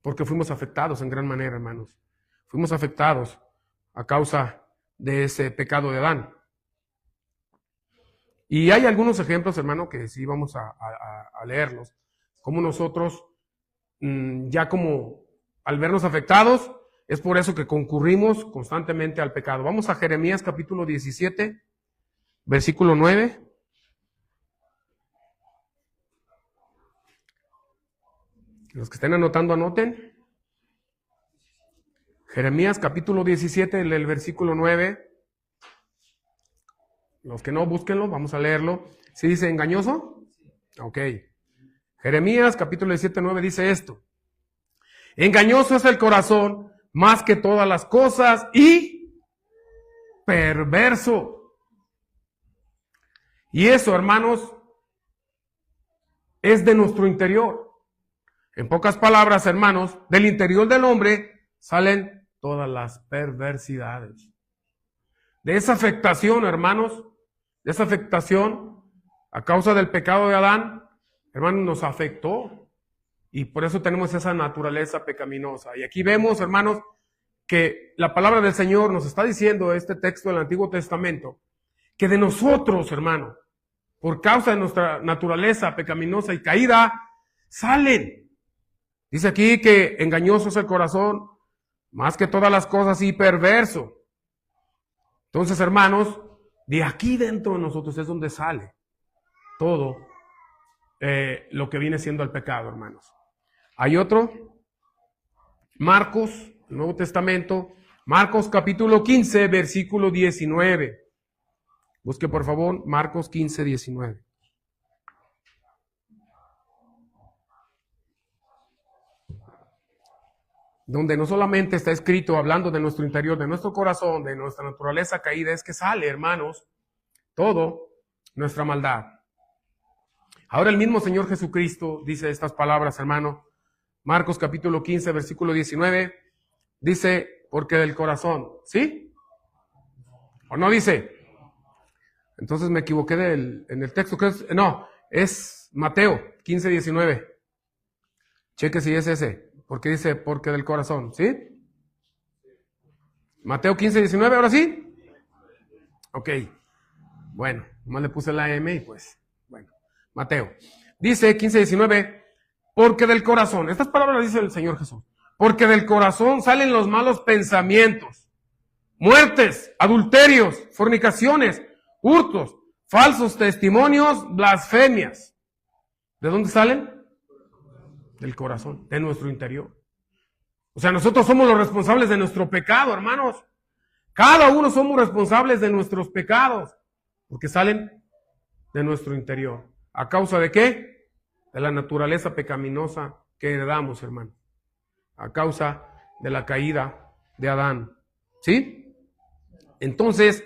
Porque fuimos afectados en gran manera, hermanos. Fuimos afectados a causa de ese pecado de Adán. Y hay algunos ejemplos, hermano, que sí vamos a leerlos. Como nosotros, ya como al vernos afectados, es por eso que concurrimos constantemente al pecado. Vamos a Jeremías capítulo 17, versículo 9. Los que estén anotando, anoten. Jeremías capítulo 17, el versículo 9. Los que no, búsquenlo, vamos a leerlo. ¿Sí dice engañoso? Ok. Jeremías capítulo 17, 9 dice esto. Engañoso es el corazón más que todas las cosas y perverso. Y eso, hermanos, es de nuestro interior. En pocas palabras, hermanos, del interior del hombre salen todas las perversidades. De esa afectación, hermanos, de esa afectación a causa del pecado de Adán, hermanos, nos afectó. Y por eso tenemos esa naturaleza pecaminosa. Y aquí vemos, hermanos, que la palabra del Señor nos está diciendo, este texto del Antiguo Testamento, que de nosotros, hermano, por causa de nuestra naturaleza pecaminosa y caída, salen. Dice aquí que engañoso es el corazón, más que todas las cosas, y perverso. Entonces, hermanos, de aquí dentro de nosotros es donde sale todo lo que viene siendo el pecado, hermanos. Hay otro, Marcos, el Nuevo Testamento, Marcos capítulo 15, versículo 19. Busque por favor Marcos 15, 19. Donde no solamente está escrito hablando de nuestro interior, de nuestro corazón, de nuestra naturaleza caída, es que sale, hermanos, todo nuestra maldad. Ahora el mismo Señor Jesucristo dice estas palabras, hermano. Marcos capítulo 15, versículo 19, dice, porque del corazón, ¿sí? ¿O no dice? Entonces me equivoqué en el texto, es Mateo 15, 19. Cheque si es ese, porque dice, porque del corazón, ¿sí? Mateo 15, 19, ¿ahora sí? Ok, bueno, nomás le puse la M y pues, bueno, Mateo. Dice 15, 19, porque del corazón, estas palabras dice el Señor Jesús, porque del corazón salen los malos pensamientos, muertes, adulterios, fornicaciones, hurtos, falsos testimonios, blasfemias. ¿De dónde salen? Del corazón, de nuestro interior. O sea, nosotros somos los responsables de nuestro pecado, hermanos. Cada uno somos responsables de nuestros pecados, porque salen de nuestro interior. ¿A causa de qué? De la naturaleza pecaminosa que heredamos, hermano. A causa de la caída de Adán. ¿Sí? Entonces,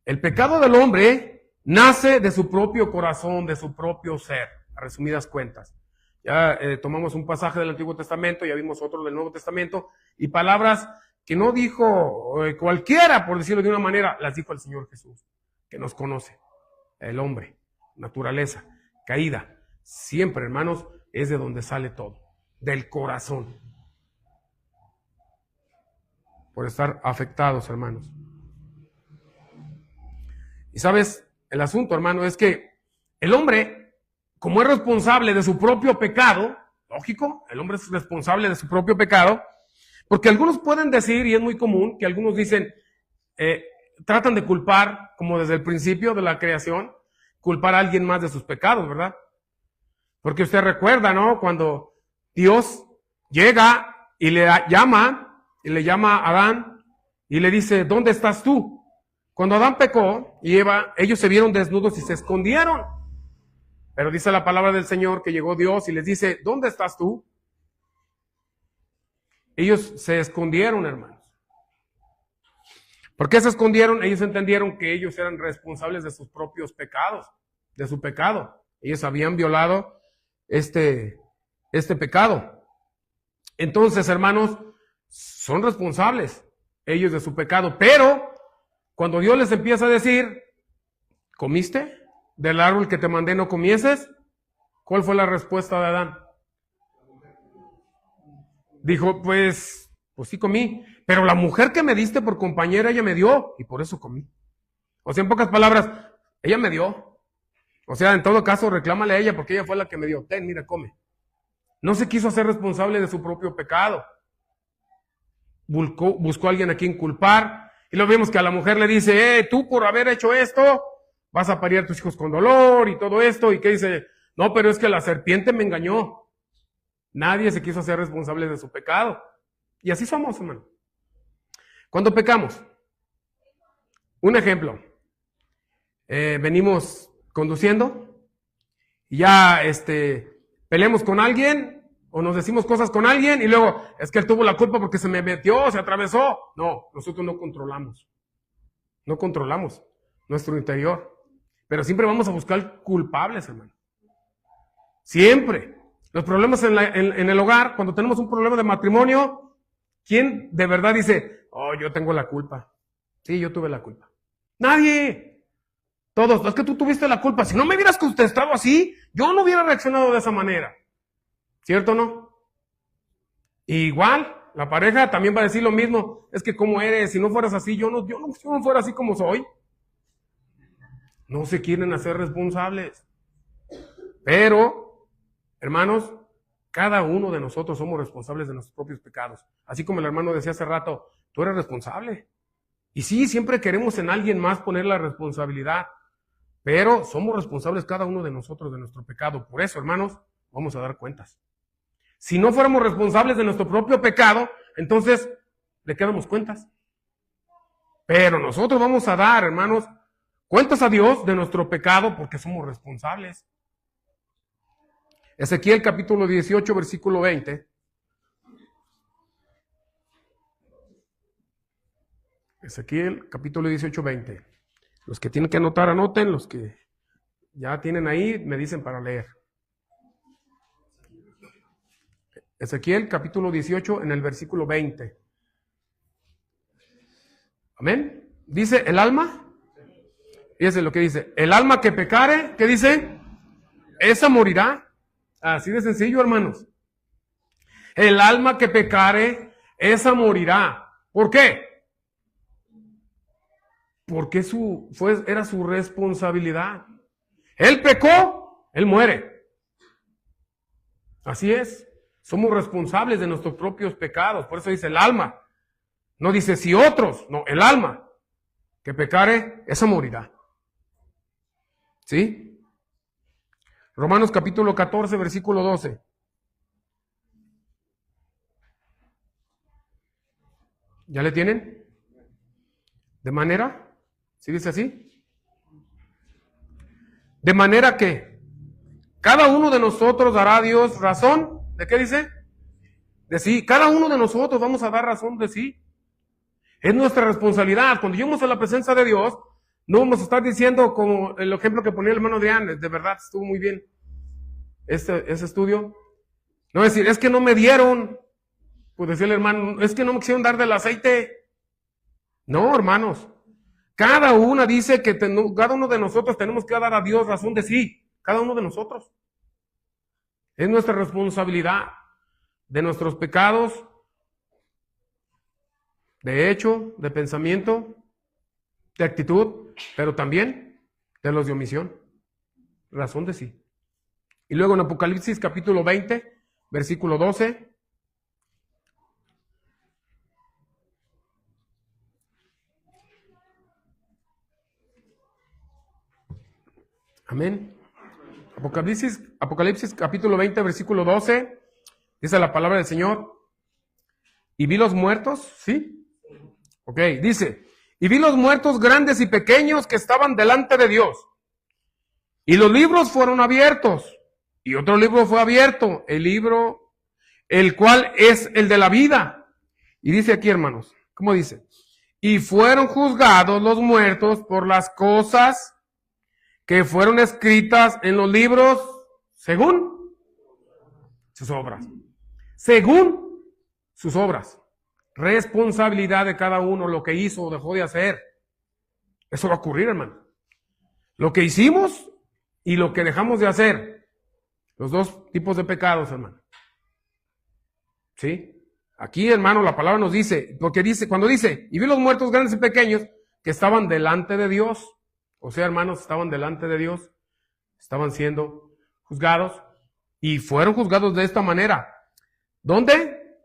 el pecado del hombre nace de su propio corazón, de su propio ser, a resumidas cuentas. Ya tomamos un pasaje del Antiguo Testamento, ya vimos otro del Nuevo Testamento, y palabras que no dijo cualquiera, por decirlo de una manera, las dijo el Señor Jesús, que nos conoce. El hombre, naturaleza, caída, siempre, hermanos, es de donde sale todo, del corazón. Por estar afectados, hermanos. Y sabes, el asunto, hermano, es que el hombre, como es responsable de su propio pecado, lógico, el hombre es responsable de su propio pecado, porque algunos pueden decir, y es muy común, que algunos dicen, tratan de culpar, como desde el principio de la creación, culpar a alguien más de sus pecados, ¿verdad? Porque usted recuerda, ¿no? Cuando Dios llega y le llama a Adán y le dice, ¿dónde estás tú? Cuando Adán pecó y Eva, ellos se vieron desnudos y se escondieron. Pero dice la palabra del Señor que llegó Dios y les dice, ¿dónde estás tú? Ellos se escondieron, hermanos. ¿Por qué se escondieron? Ellos entendieron que ellos eran responsables de sus propios pecados, de su pecado. Ellos habían violado este pecado. Entonces, hermanos, son responsables ellos de su pecado. Pero cuando Dios les empieza a decir, ¿comiste del árbol que te mandé no comieses? ¿Cuál fue la respuesta de Adán? Dijo, pues sí comí, pero la mujer que me diste por compañera, ella me dio, y por eso comí. O sea, en pocas palabras, ella me dio. O sea, en todo caso, reclámale a ella, porque ella fue la que me dio. Ten, mira, come. No se quiso hacer responsable de su propio pecado. Buscó a alguien a quien culpar, y lo vemos que a la mujer le dice, tú por haber hecho esto, vas a parir a tus hijos con dolor, y todo esto, y que dice, no, pero es que la serpiente me engañó. Nadie se quiso hacer responsable de su pecado. Y así somos, hermano. Cuando pecamos, un ejemplo, venimos conduciendo y ya peleamos con alguien o nos decimos cosas con alguien y luego es que él tuvo la culpa porque se me metió, se atravesó. No, nosotros no controlamos nuestro interior, pero siempre vamos a buscar culpables, hermano. Siempre. Los problemas en el hogar, cuando tenemos un problema de matrimonio, ¿Quién de verdad dice, oh, yo tengo la culpa? Sí, yo tuve la culpa. Nadie. Todos, es que tú tuviste la culpa. Si no me hubieras contestado así, yo no hubiera reaccionado de esa manera. ¿Cierto o no? Igual, la pareja también va a decir lo mismo. Es que como eres, si no fueras así, yo no fuera así como soy. No se quieren hacer responsables. Pero, hermanos, cada uno de nosotros somos responsables de nuestros propios pecados. Así como el hermano decía hace rato, tú eres responsable. Y sí, siempre queremos en alguien más poner la responsabilidad. Pero somos responsables cada uno de nosotros de nuestro pecado. Por eso, hermanos, vamos a dar cuentas. Si no fuéramos responsables de nuestro propio pecado, entonces le quedamos cuentas. Pero nosotros vamos a dar, hermanos, cuentas a Dios de nuestro pecado porque somos responsables. Ezequiel capítulo 18, versículo 20. Ezequiel capítulo 18, 20. Los que tienen que anotar, anoten. Los que ya tienen ahí, me dicen para leer. Ezequiel capítulo 18 en el versículo 20. Amén. Dice el alma. Fíjense lo que dice. El alma que pecare, ¿qué dice? Esa morirá. Así de sencillo, hermanos. El alma que pecare, esa morirá. ¿Por qué? Porque era su responsabilidad. Él pecó, él muere. Así es. Somos responsables de nuestros propios pecados. Por eso dice el alma. No dice si otros, no, el alma que pecare, esa morirá. ¿Sí? Romanos capítulo 14, versículo 12. ¿Ya le tienen? ¿De manera? ¿Sí dice así? De manera que cada uno de nosotros dará a Dios razón. ¿De qué dice? De sí. Cada uno de nosotros vamos a dar razón de sí. Es nuestra responsabilidad. Cuando lleguemos a la presencia de Dios, no vamos a estar diciendo como el ejemplo que ponía el hermano Adrián. De verdad, estuvo muy bien ese estudio. No decir, es que no me dieron. Pues decía el hermano, es que no me quisieron dar del aceite. No, hermanos. Cada una dice que cada uno de nosotros tenemos que dar a Dios razón de sí. Cada uno de nosotros. Es nuestra responsabilidad de nuestros pecados, de hecho, de pensamiento, de actitud, pero también de los de omisión. Razón de sí. Y luego en Apocalipsis capítulo 20, versículo 12. Amén. Apocalipsis capítulo 20, versículo 12. Dice la palabra del Señor. Y vi los muertos, ¿sí? Ok, dice. Y vi los muertos grandes y pequeños que estaban delante de Dios. Y los libros fueron abiertos. Y otro libro fue abierto. El libro, el cual es el de la vida. Y dice aquí, hermanos, ¿cómo dice? Y fueron juzgados los muertos por las cosas que fueron escritas en los libros según sus obras. Según sus obras. Responsabilidad de cada uno, lo que hizo o dejó de hacer. Eso va a ocurrir, hermano. Lo que hicimos y lo que dejamos de hacer. Los dos tipos de pecados, hermano. ¿Sí? Aquí, hermano, la palabra nos dice, porque dice, cuando dice, y vi los muertos grandes y pequeños que estaban delante de Dios. O sea, hermanos, estaban delante de Dios, estaban siendo juzgados y fueron juzgados de esta manera. ¿Dónde?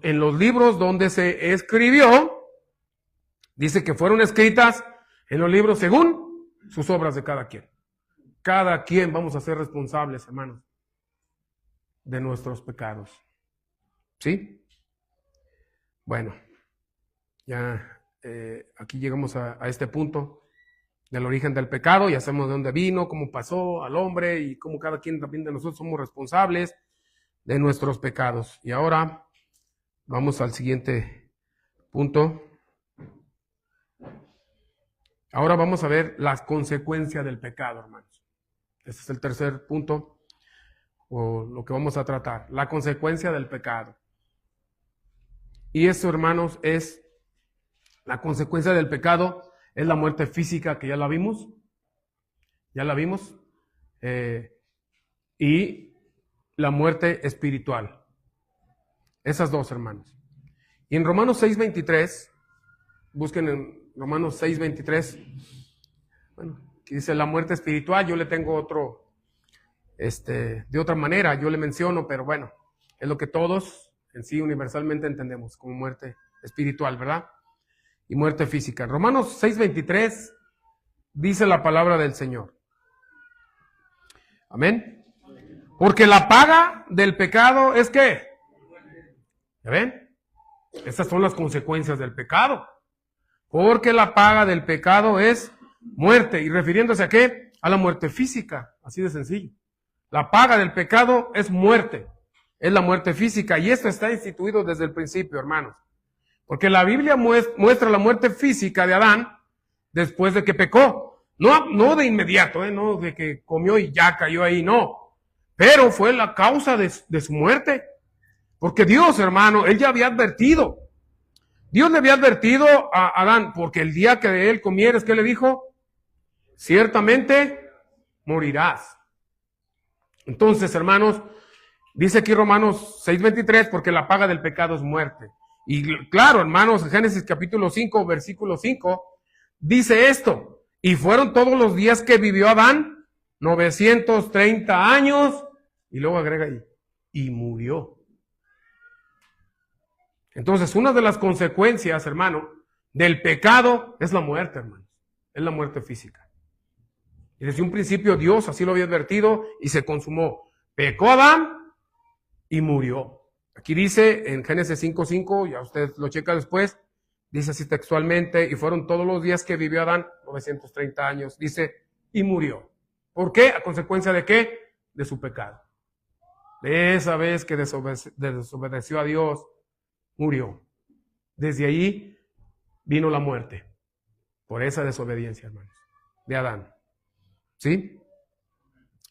En los libros donde se escribió, dice que fueron escritas en los libros según sus obras de cada quien. Cada quien vamos a ser responsables, hermanos, de nuestros pecados. ¿Sí? Bueno, ya aquí llegamos a este punto del origen del pecado, ya sabemos de dónde vino, cómo pasó al hombre y cómo cada quien también de nosotros somos responsables de nuestros pecados. Y ahora vamos al siguiente punto. Ahora vamos a ver las consecuencias del pecado, hermanos. Este es el tercer punto, o lo que vamos a tratar, la consecuencia del pecado. Y eso, hermanos, es la consecuencia del pecado, es la muerte física, que ya la vimos. Ya la vimos. Y la muerte espiritual. Esas dos, hermanos. Y en Romanos 6:23, busquen en Romanos 6:23, bueno, aquí dice la muerte espiritual. Yo le tengo otro, de otra manera, yo le menciono, pero bueno, es lo que todos en sí universalmente entendemos como muerte espiritual, ¿verdad? Y muerte física. En Romanos 6:23 dice la palabra del Señor. Amén. Porque la paga del pecado es ¿qué? ¿Ya ven? Estas son las consecuencias del pecado. Porque la paga del pecado es muerte. ¿Y refiriéndose a qué? A la muerte física. Así de sencillo. La paga del pecado es muerte. Es la muerte física. Y esto está instituido desde el principio, hermanos. Porque la Biblia muestra la muerte física de Adán después de que pecó. No de inmediato, no de que comió y ya cayó ahí, no. Pero fue la causa de su muerte. Porque Dios, hermano, Él ya había advertido. Dios le había advertido a Adán, porque el día que de él comieres, ¿qué le dijo? Ciertamente morirás. Entonces, hermanos, dice aquí Romanos 6:23, porque la paga del pecado es muerte. Y claro, hermanos, en Génesis capítulo 5, versículo 5, dice esto: y fueron todos los días que vivió Adán, 930 años, y luego agrega ahí, y murió. Entonces, una de las consecuencias, hermano, del pecado es la muerte, hermanos. Es la muerte física. Y desde un principio Dios así lo había advertido y se consumó. Pecó Adán y murió. Aquí dice en Génesis 5:5, ya usted lo checa después, dice así textualmente, y fueron todos los días que vivió Adán, 930 años, dice, y murió. ¿Por qué? ¿A consecuencia de qué? De su pecado. De esa vez que desobedeció a Dios, murió. Desde ahí vino la muerte. Por esa desobediencia, hermanos, de Adán. ¿Sí?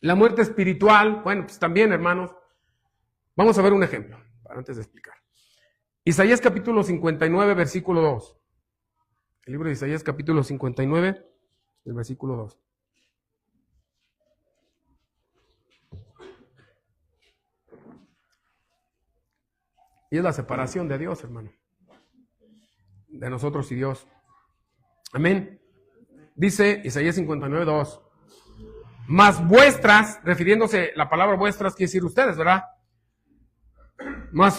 La muerte espiritual, bueno, pues también, hermanos, vamos a ver un ejemplo, antes de explicar. Isaías capítulo 59, versículo 2. El libro de Isaías capítulo 59, el versículo 2. Y es la separación de Dios, hermano. De nosotros y Dios. Amén. Dice Isaías 59, 2. Mas vuestras, refiriéndose, la palabra vuestras quiere decir ustedes, ¿verdad? Mas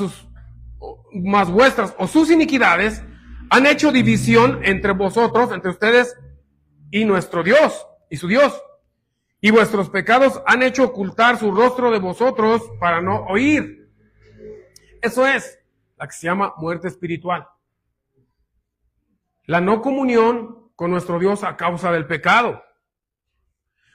vuestras o sus iniquidades han hecho división entre vosotros, entre ustedes y nuestro Dios, y su Dios. Y vuestros pecados han hecho ocultar su rostro de vosotros para no oír. Eso es la que se llama muerte espiritual. La no comunión con nuestro Dios a causa del pecado.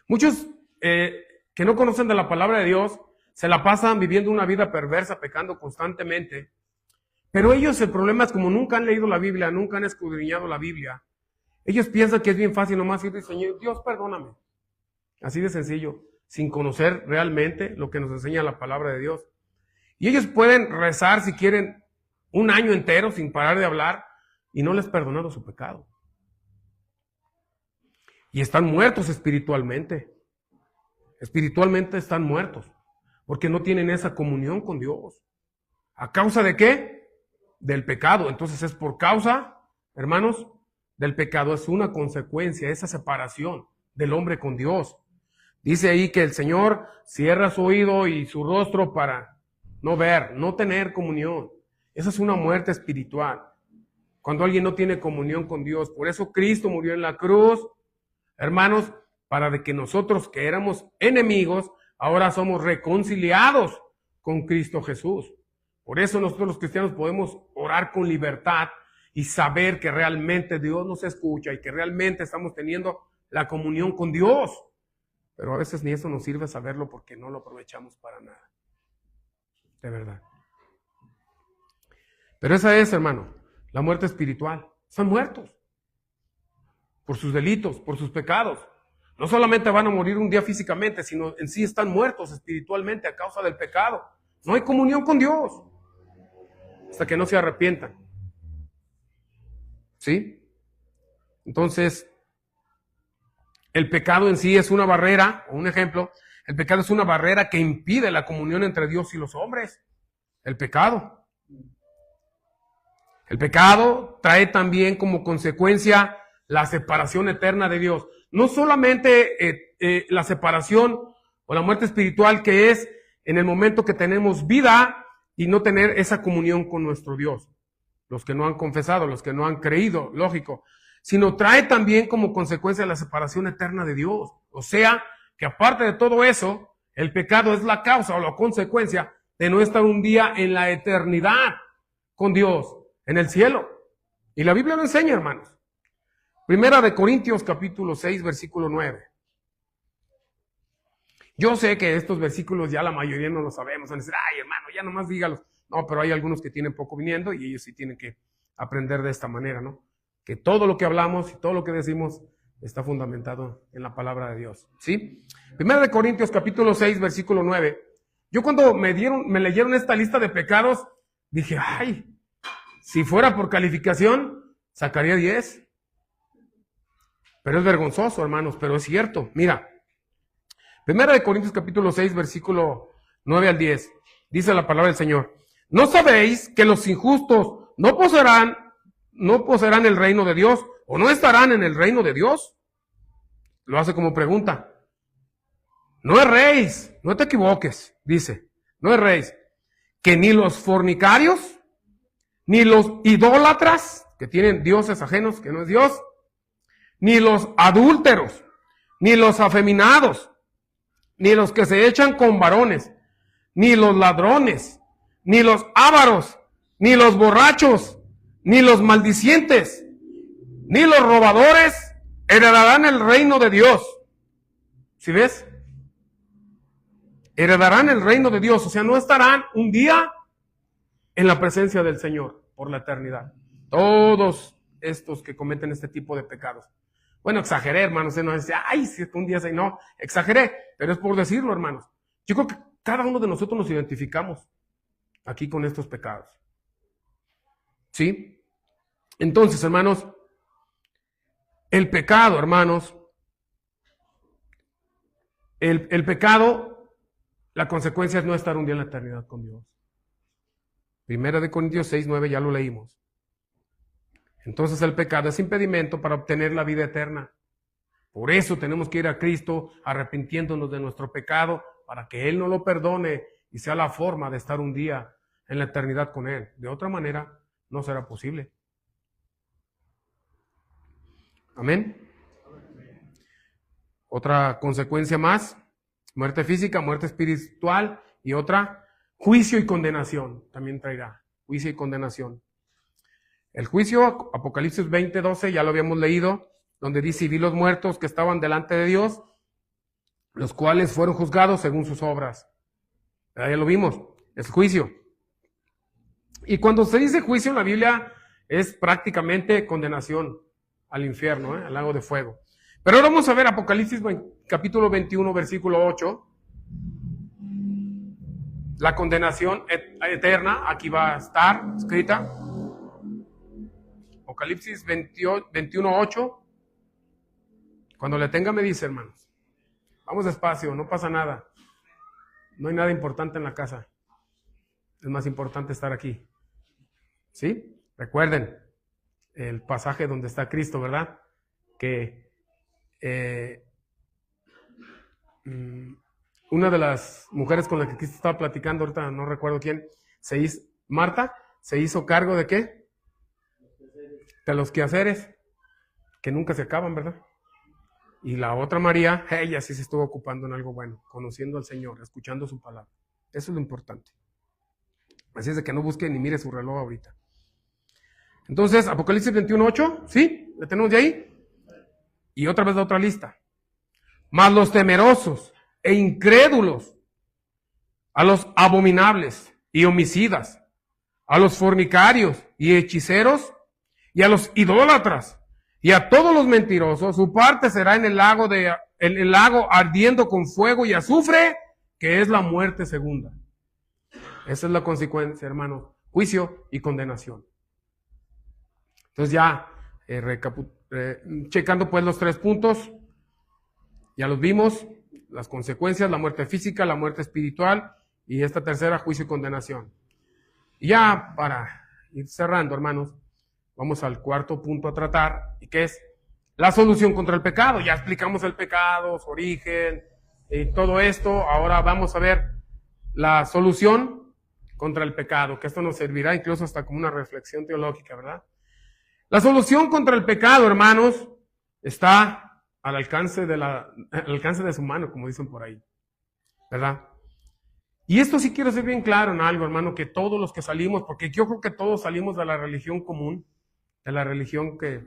Muchos que no conocen de la palabra de Dios se la pasan viviendo una vida perversa, pecando constantemente. Pero ellos, el problema es como nunca han leído la Biblia, nunca han escudriñado la Biblia. Ellos piensan que es bien fácil nomás ir y decir, Dios, perdóname. Así de sencillo, sin conocer realmente lo que nos enseña la palabra de Dios. Y ellos pueden rezar si quieren un año entero sin parar de hablar y no les perdonaron su pecado. Y están muertos espiritualmente. Espiritualmente están muertos porque no tienen esa comunión con Dios. ¿A causa de qué? Del pecado. Entonces es por causa, hermanos, del pecado. Es una consecuencia, esa separación del hombre con Dios. Dice ahí que el Señor cierra su oído y su rostro para no ver, no tener comunión. Esa es una muerte espiritual. Cuando alguien no tiene comunión con Dios. Por eso Cristo murió en la cruz, hermanos, para de que nosotros que éramos enemigos, ahora somos reconciliados con Cristo Jesús. Por eso nosotros los cristianos podemos orar con libertad y saber que realmente Dios nos escucha y que realmente estamos teniendo la comunión con Dios. Pero a veces ni eso nos sirve saberlo porque no lo aprovechamos para nada. De verdad. Pero esa es, hermano, la muerte espiritual. Están muertos por sus delitos, por sus pecados. No solamente van a morir un día físicamente, sino en sí están muertos espiritualmente a causa del pecado. No hay comunión con Dios hasta que no se arrepientan. ¿Sí? Entonces, el pecado en sí es una barrera, o un ejemplo, el pecado es una barrera que impide la comunión entre Dios y los hombres. El pecado. El pecado trae también como consecuencia la separación eterna de Dios. No solamente la separación o la muerte espiritual que es en el momento que tenemos vida y no tener esa comunión con nuestro Dios. Los que no han confesado, los que no han creído, lógico. Sino trae también como consecuencia la separación eterna de Dios. O sea, que aparte de todo eso, el pecado es la causa o la consecuencia de no estar un día en la eternidad con Dios, en el cielo. Y la Biblia lo enseña, hermanos. Primera de Corintios capítulo 6, versículo 9. Yo sé que estos versículos ya la mayoría no los sabemos. Van a decir, ay hermano, ya nomás dígalos. No, pero hay algunos que tienen poco viniendo y ellos sí tienen que aprender de esta manera, ¿no? Que todo lo que hablamos y todo lo que decimos está fundamentado en la palabra de Dios, ¿sí? Primera de Corintios capítulo 6, versículo 9. Yo cuando me leyeron esta lista de pecados, dije, ay, si fuera por calificación, sacaría 10. Pero es vergonzoso, hermanos, pero es cierto. Mira, Primera de Corintios capítulo 6, versículo 9 al 10. Dice la palabra del Señor. ¿No sabéis que los injustos no poseerán el reino de Dios o no estarán en el reino de Dios? Lo hace como pregunta. No erréis, no te equivoques, dice. No erréis. Que ni los fornicarios, ni los idólatras, que tienen dioses ajenos, que no es Dios, ni los adúlteros, ni los afeminados, ni los que se echan con varones, ni los ladrones, ni los ávaros, ni los borrachos, ni los maldicientes, ni los robadores heredarán el reino de Dios. ¿Sí ves? Heredarán el reino de Dios, o sea, no estarán un día en la presencia del Señor por la eternidad. Todos estos que cometen este tipo de pecados. Bueno, exageré, hermanos, no dice, ay, si un día se... No, exageré, pero es por decirlo, hermanos. Yo creo que cada uno de nosotros nos identificamos aquí con estos pecados. ¿Sí? Entonces, hermanos, el pecado, hermanos, el pecado, la consecuencia es no estar un día en la eternidad con Dios. Primera de Corintios 6, 9, ya lo leímos. Entonces el pecado es impedimento para obtener la vida eterna. Por eso tenemos que ir a Cristo arrepintiéndonos de nuestro pecado para que Él nos lo perdone y sea la forma de estar un día en la eternidad con Él. De otra manera, no será posible. Amén. Otra consecuencia más, muerte física, muerte espiritual y otra, juicio y condenación. También traerá juicio y condenación. El juicio, Apocalipsis 20, 12, ya lo habíamos leído, donde dice, y vi los muertos que estaban delante de Dios, los cuales fueron juzgados según sus obras. Ya lo vimos, es juicio. Y cuando se dice juicio en la Biblia, es prácticamente condenación al infierno, al lago de fuego. Pero ahora vamos a ver Apocalipsis capítulo 21, versículo 8. La condenación eterna, aquí va a estar escrita. Apocalipsis 21, 8. Cuando le tenga me dice, hermanos. Vamos despacio, no pasa nada. No hay nada importante en la casa. Es más importante estar aquí. ¿Sí? Recuerden el pasaje donde está Cristo, ¿verdad? Que una de las mujeres con la que Cristo estaba platicando, ahorita no recuerdo quién, Marta, se hizo cargo de ¿qué? De los quehaceres, que nunca se acaban, ¿verdad? Y la otra María, ella sí se estuvo ocupando en algo bueno, conociendo al Señor, escuchando su palabra. Eso es lo importante. Así es de que no busque ni mire su reloj ahorita. Entonces, Apocalipsis 21:8, ¿sí? ¿Le tenemos de ahí? Y otra vez la otra lista. Mas los temerosos e incrédulos, a los abominables y homicidas, a los fornicarios y hechiceros, y a los idólatras, y a todos los mentirosos, su parte será en el lago ardiendo con fuego y azufre, que es la muerte segunda. Esa es la consecuencia, hermanos, juicio y condenación. Entonces ya checando pues los 3 puntos. Ya los vimos, las consecuencias, la muerte física, la muerte espiritual y esta tercera, juicio y condenación. Y ya para ir cerrando, hermanos, vamos al 4º punto a tratar, y que es la solución contra el pecado. Ya explicamos el pecado, su origen y todo esto. Ahora vamos a ver la solución contra el pecado, que esto nos servirá incluso hasta como una reflexión teológica, ¿verdad? La solución contra el pecado, hermanos, está al alcance de su mano, como dicen por ahí, ¿verdad? Y esto sí quiero ser bien claro en algo, hermano, que todos los que salimos, porque yo creo que todos salimos de la religión común, de la religión que,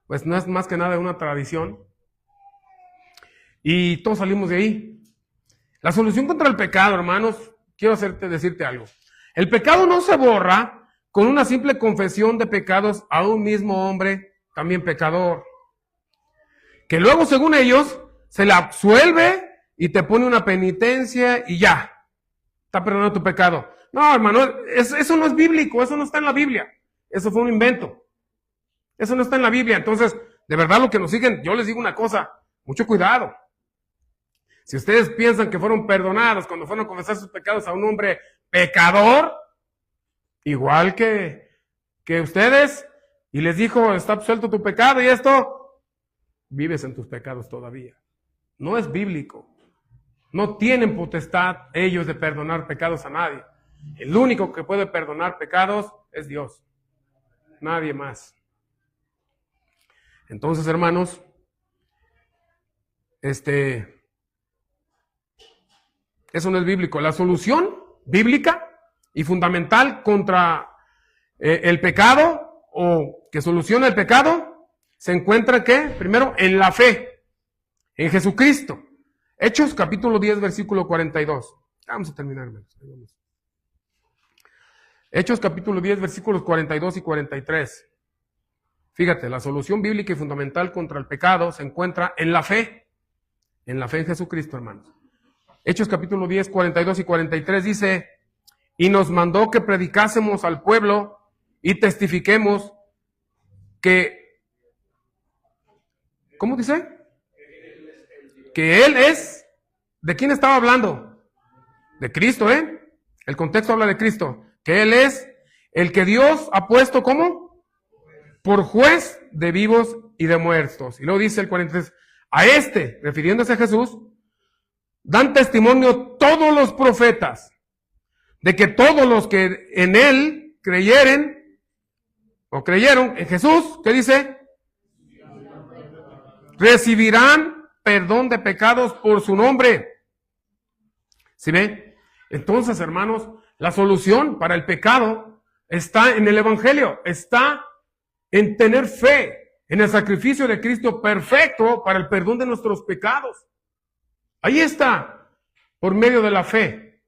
pues no es más que nada una tradición, y todos salimos de ahí. La solución contra el pecado, hermanos, quiero decirte algo. El pecado no se borra con una simple confesión de pecados a un mismo hombre, también pecador, que luego, según ellos, se le absuelve y te pone una penitencia y ya, está perdonando tu pecado. No, hermano, eso no es bíblico, eso no está en la Biblia. Eso fue un invento. Eso no está en la Biblia. Entonces, de verdad, lo que nos siguen, yo les digo una cosa, mucho cuidado. Si ustedes piensan que fueron perdonados cuando fueron a confesar sus pecados a un hombre pecador, igual que ustedes, y les dijo, está absuelto tu pecado y esto, vives en tus pecados todavía. No es bíblico. No tienen potestad ellos de perdonar pecados a nadie. El único que puede perdonar pecados es Dios. Nadie más. Entonces, hermanos, eso no es bíblico. La solución bíblica y fundamental contra el pecado, o que soluciona el pecado, se encuentra, ¿qué? Primero, en la fe, en Jesucristo. Hechos capítulo 10, versículo 42. Vamos a terminar, hermanos. Hechos capítulo 10, versículos 42 y 43. Fíjate, la solución bíblica y fundamental contra el pecado se encuentra en la fe en Jesucristo, hermanos. Hechos capítulo 10, 42 y 43 dice, y nos mandó que predicásemos al pueblo y testifiquemos que, ¿cómo dice? Que Él es, ¿de quién estaba hablando? De Cristo, ¿eh? El contexto habla de Cristo, que Él es el que Dios ha puesto, ¿cómo? Por juez de vivos y de muertos. Y luego dice el 43, a refiriéndose a Jesús, dan testimonio todos los profetas de que todos los que en Él creyeron en Jesús, ¿qué dice? Recibirán perdón de pecados por su nombre. ¿Sí ven? Entonces, hermanos, la solución para el pecado está en el Evangelio, está en tener fe en el sacrificio de Cristo perfecto para el perdón de nuestros pecados. Ahí está, por medio de la fe.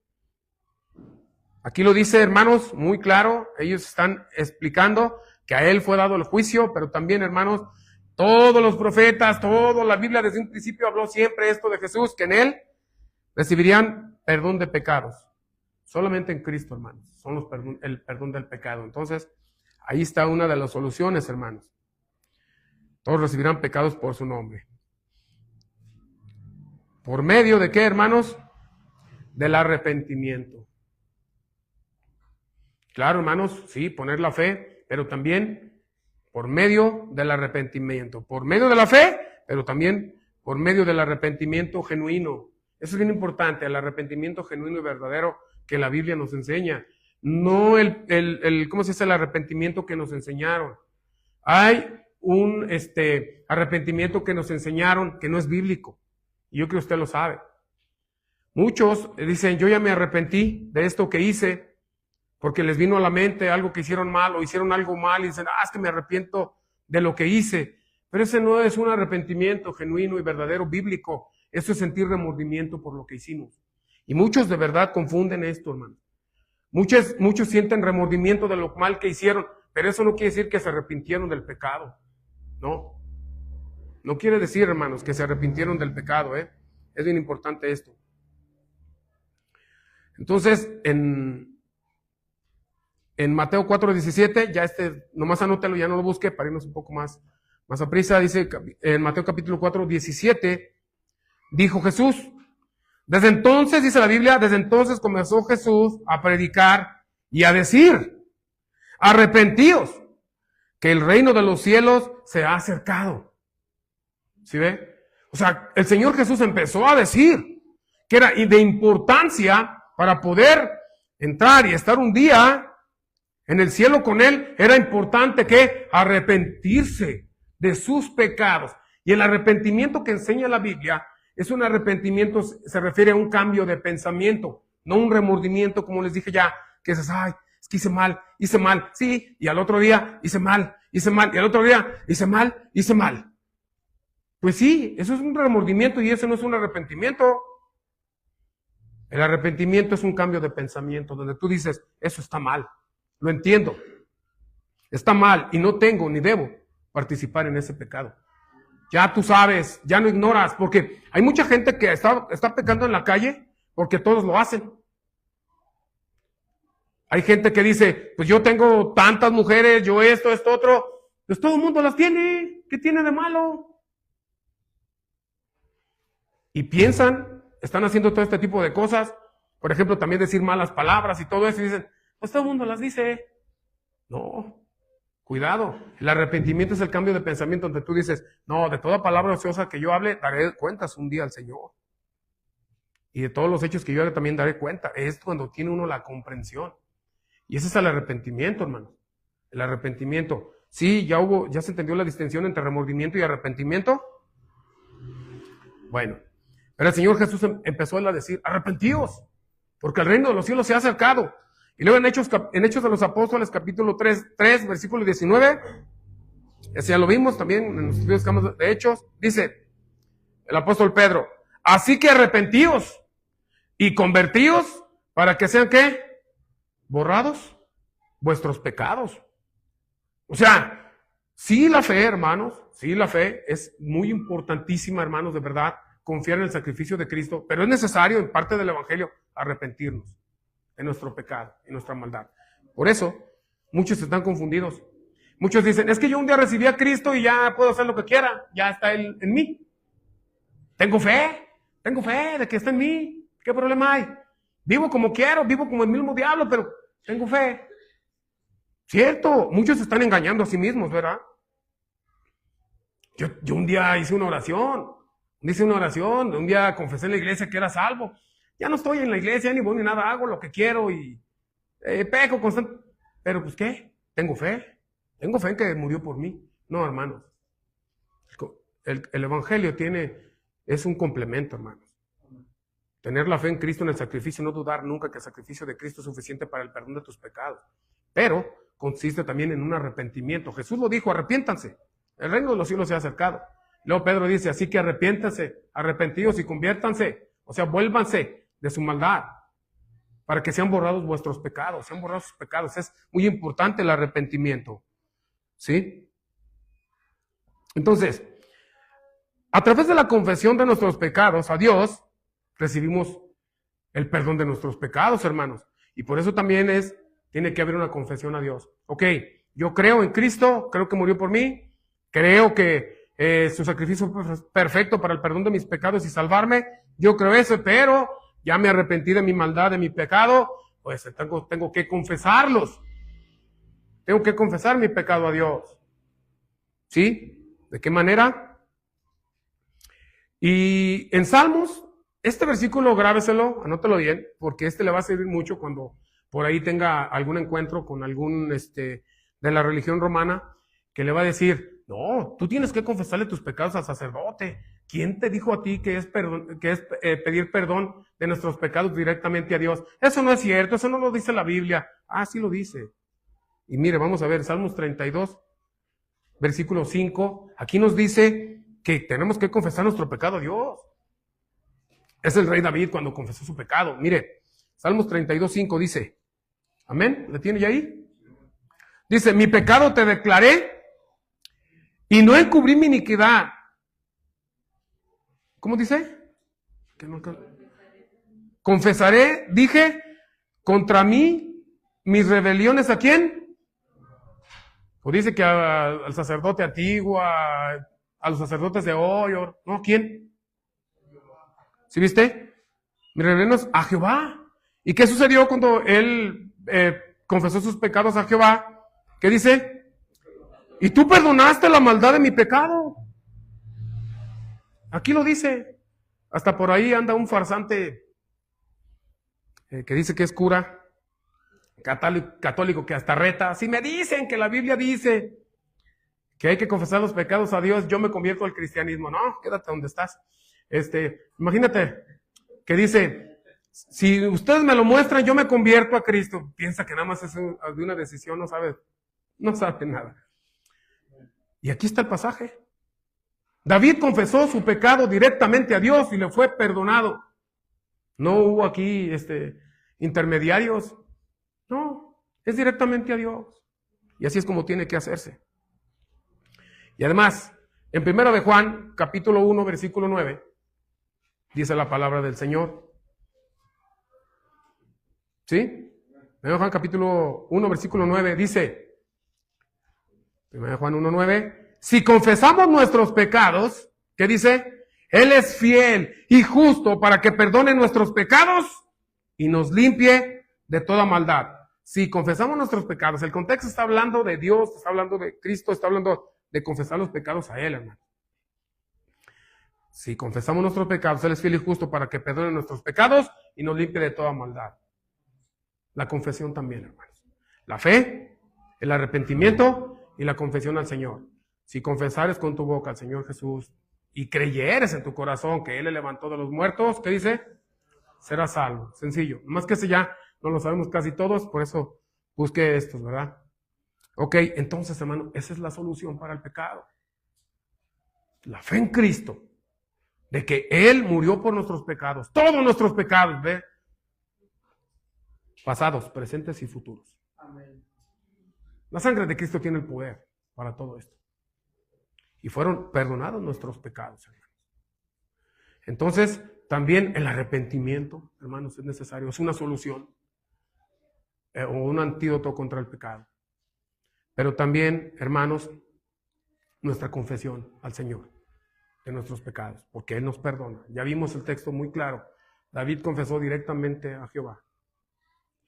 Aquí lo dice, hermanos, muy claro, ellos están explicando que a Él fue dado el juicio, pero también, hermanos, todos los profetas, toda la Biblia desde un principio habló siempre esto de Jesús, que en Él recibirían perdón de pecados. Solamente en Cristo, hermanos, son el perdón del pecado. Entonces, ahí está una de las soluciones, hermanos. Todos recibirán pecados por su nombre. ¿Por medio de qué, hermanos? Del arrepentimiento. Claro, hermanos, sí, poner la fe, pero también por medio del arrepentimiento. Por medio de la fe, pero también por medio del arrepentimiento genuino. Eso es bien importante, el arrepentimiento genuino y verdadero que la Biblia nos enseña. No ¿cómo se dice? El arrepentimiento que nos enseñaron. Hay un arrepentimiento que nos enseñaron que no es bíblico. Y yo creo que usted lo sabe. Muchos dicen, yo ya me arrepentí de esto que hice, porque les vino a la mente algo que hicieron mal o hicieron algo mal y dicen, es que me arrepiento de lo que hice. Pero ese no es un arrepentimiento genuino y verdadero bíblico. Eso es sentir remordimiento por lo que hicimos. Y muchos de verdad confunden esto, hermano. Muchos sienten remordimiento de lo mal que hicieron, pero eso no quiere decir que se arrepintieron del pecado. No. No quiere decir, hermanos, que se arrepintieron del pecado, ¿eh? Es bien importante esto. Entonces, en en Mateo 4:17, ya nomás anótelo, ya no lo busque, para irnos un poco más a prisa. Dice en Mateo capítulo 4:17, dijo Jesús. Desde entonces, dice la Biblia, desde entonces comenzó Jesús a predicar y a decir, arrepentíos, que el reino de los cielos se ha acercado. ¿Sí ve? O sea, el Señor Jesús empezó a decir que era de importancia para poder entrar y estar un día en el cielo con Él, era importante que arrepentirse de sus pecados. Y el arrepentimiento que enseña la Biblia es un arrepentimiento, se refiere a un cambio de pensamiento, no un remordimiento, como les dije ya, que dices, ay, es que hice mal, sí, y al otro día hice mal, y al otro día hice mal. Pues sí, eso es un remordimiento y eso no es un arrepentimiento. El arrepentimiento es un cambio de pensamiento, donde tú dices, eso está mal, lo entiendo, está mal y no tengo ni debo participar en ese pecado. Ya tú sabes, ya no ignoras, porque hay mucha gente que está pecando en la calle porque todos lo hacen. Hay gente que dice, pues yo tengo tantas mujeres, yo esto otro, pues todo el mundo las tiene, ¿qué tiene de malo? Y piensan, están haciendo todo este tipo de cosas, por ejemplo, también decir malas palabras y todo eso, y dicen, pues todo el mundo las dice. No. Cuidado, el arrepentimiento es el cambio de pensamiento donde tú dices, no, de toda palabra ociosa que yo hable, daré cuentas un día al Señor. Y de todos los hechos que yo haga también daré cuenta. Es cuando tiene uno la comprensión. Y ese es el arrepentimiento, hermano. El arrepentimiento. Sí, ya se entendió la distinción entre remordimiento y arrepentimiento. Bueno, pero el Señor Jesús empezó a decir, arrepentíos, porque el reino de los cielos se ha acercado. Y luego en Hechos de los Apóstoles, capítulo 3, versículo 19, ese ya lo vimos también en los estudios de Hechos, dice el apóstol Pedro, así que arrepentíos y convertíos para que sean, ¿qué? Borrados vuestros pecados. O sea, sí la fe, hermanos, sí la fe es muy importantísima, hermanos, de verdad, confiar en el sacrificio de Cristo, pero es necesario en parte del Evangelio arrepentirnos en nuestro pecado, en nuestra maldad. Por eso, muchos están confundidos. Muchos dicen, es que yo un día recibí a Cristo y ya puedo hacer lo que quiera, ya está Él en mí. Tengo fe de que está en mí. ¿Qué problema hay? Vivo como quiero, vivo como el mismo diablo, pero tengo fe. Cierto, muchos se están engañando a sí mismos, ¿verdad? Yo un día hice una oración, un día confesé en la iglesia que era salvo. Ya no estoy en la iglesia, ni voy ni nada, hago lo que quiero y peco constante. Pero pues, ¿qué? Tengo fe en que murió por mí. No, hermanos. El Evangelio es un complemento, hermanos. Tener la fe en Cristo en el sacrificio, no dudar nunca que el sacrificio de Cristo es suficiente para el perdón de tus pecados. Pero consiste también en un arrepentimiento. Jesús lo dijo, arrepiéntanse. El reino de los cielos se ha acercado. Luego Pedro dice, así que arrepiéntanse, arrepentidos y conviértanse. O sea, vuélvanse de su maldad, para que sean borrados vuestros pecados, sean borrados sus pecados. Es muy importante el arrepentimiento. ¿Sí? Entonces, a través de la confesión de nuestros pecados a Dios, recibimos el perdón de nuestros pecados, hermanos. Y por eso también tiene que haber una confesión a Dios. Ok, yo creo en Cristo, creo que murió por mí, creo que su sacrificio fue perfecto para el perdón de mis pecados y salvarme. Yo creo eso, pero ya me arrepentí de mi maldad, de mi pecado, pues tengo que confesarlos. Tengo que confesar mi pecado a Dios. ¿Sí? ¿De qué manera? Y en Salmos, este versículo grábeselo, anótelo bien, porque le va a servir mucho cuando por ahí tenga algún encuentro con algún de la religión romana, que le va a decir, no, tú tienes que confesarle tus pecados al sacerdote. ¿Quién te dijo a ti que es pedir perdón de nuestros pecados directamente a Dios? Eso no es cierto, eso no lo dice la Biblia. Ah, sí lo dice. Y mire, vamos a ver, Salmos 32, versículo 5. Aquí nos dice que tenemos que confesar nuestro pecado a Dios. Es el rey David cuando confesó su pecado. Mire, Salmos 32, 5 dice, amén, ¿le tiene ya ahí? Dice, mi pecado te declaré y no encubrí mi iniquidad. ¿Cómo dice? Confesaré, dije, contra mí mis rebeliones ¿a quién? O dice que al sacerdote antiguo, a los sacerdotes de hoy, ¿no? ¿Quién? ¿Sí viste? Mis rebeliones a Jehová. ¿Y qué sucedió cuando él confesó sus pecados a Jehová? ¿Qué dice? Y tú perdonaste la maldad de mi pecado. Aquí lo dice. Hasta por ahí anda un farsante que dice que es cura, católico, que hasta reta. Si me dicen que la Biblia dice que hay que confesar los pecados a Dios, yo me convierto al cristianismo. No, quédate donde estás. Imagínate que dice, si ustedes me lo muestran, yo me convierto a Cristo. Piensa que nada más es de una decisión, no sabe nada. Y aquí está el pasaje. David confesó su pecado directamente a Dios y le fue perdonado. No hubo aquí intermediarios. No, es directamente a Dios. Y así es como tiene que hacerse. Y además, en 1 de Juan, capítulo 1, versículo 9, dice la palabra del Señor. ¿Sí? 1 de Juan, capítulo 1, versículo 9, dice, 1 de Juan 1, 9, si confesamos nuestros pecados, ¿qué dice? Él es fiel y justo para que perdone nuestros pecados y nos limpie de toda maldad. Si confesamos nuestros pecados, el contexto está hablando de Dios, está hablando de Cristo, está hablando de confesar los pecados a Él, hermano. Si confesamos nuestros pecados, Él es fiel y justo para que perdone nuestros pecados y nos limpie de toda maldad. La confesión también, hermanos. La fe, el arrepentimiento y la confesión al Señor. Si confesares con tu boca al Señor Jesús y creyeres en tu corazón que Él le levantó de los muertos, ¿qué dice? Serás salvo. Sencillo. Más que ese ya no lo sabemos casi todos, por eso busqué estos, ¿verdad? Ok, entonces, hermano, esa es la solución para el pecado. La fe en Cristo, de que Él murió por nuestros pecados, todos nuestros pecados, ¿ve? Pasados, presentes y futuros. Amén. La sangre de Cristo tiene el poder para todo esto. Y fueron perdonados nuestros pecados, hermanos. Entonces, también el arrepentimiento, hermanos, es necesario. Es una solución o un antídoto contra el pecado. Pero también, hermanos, nuestra confesión al Señor de nuestros pecados, porque Él nos perdona. Ya vimos el texto muy claro. David confesó directamente a Jehová.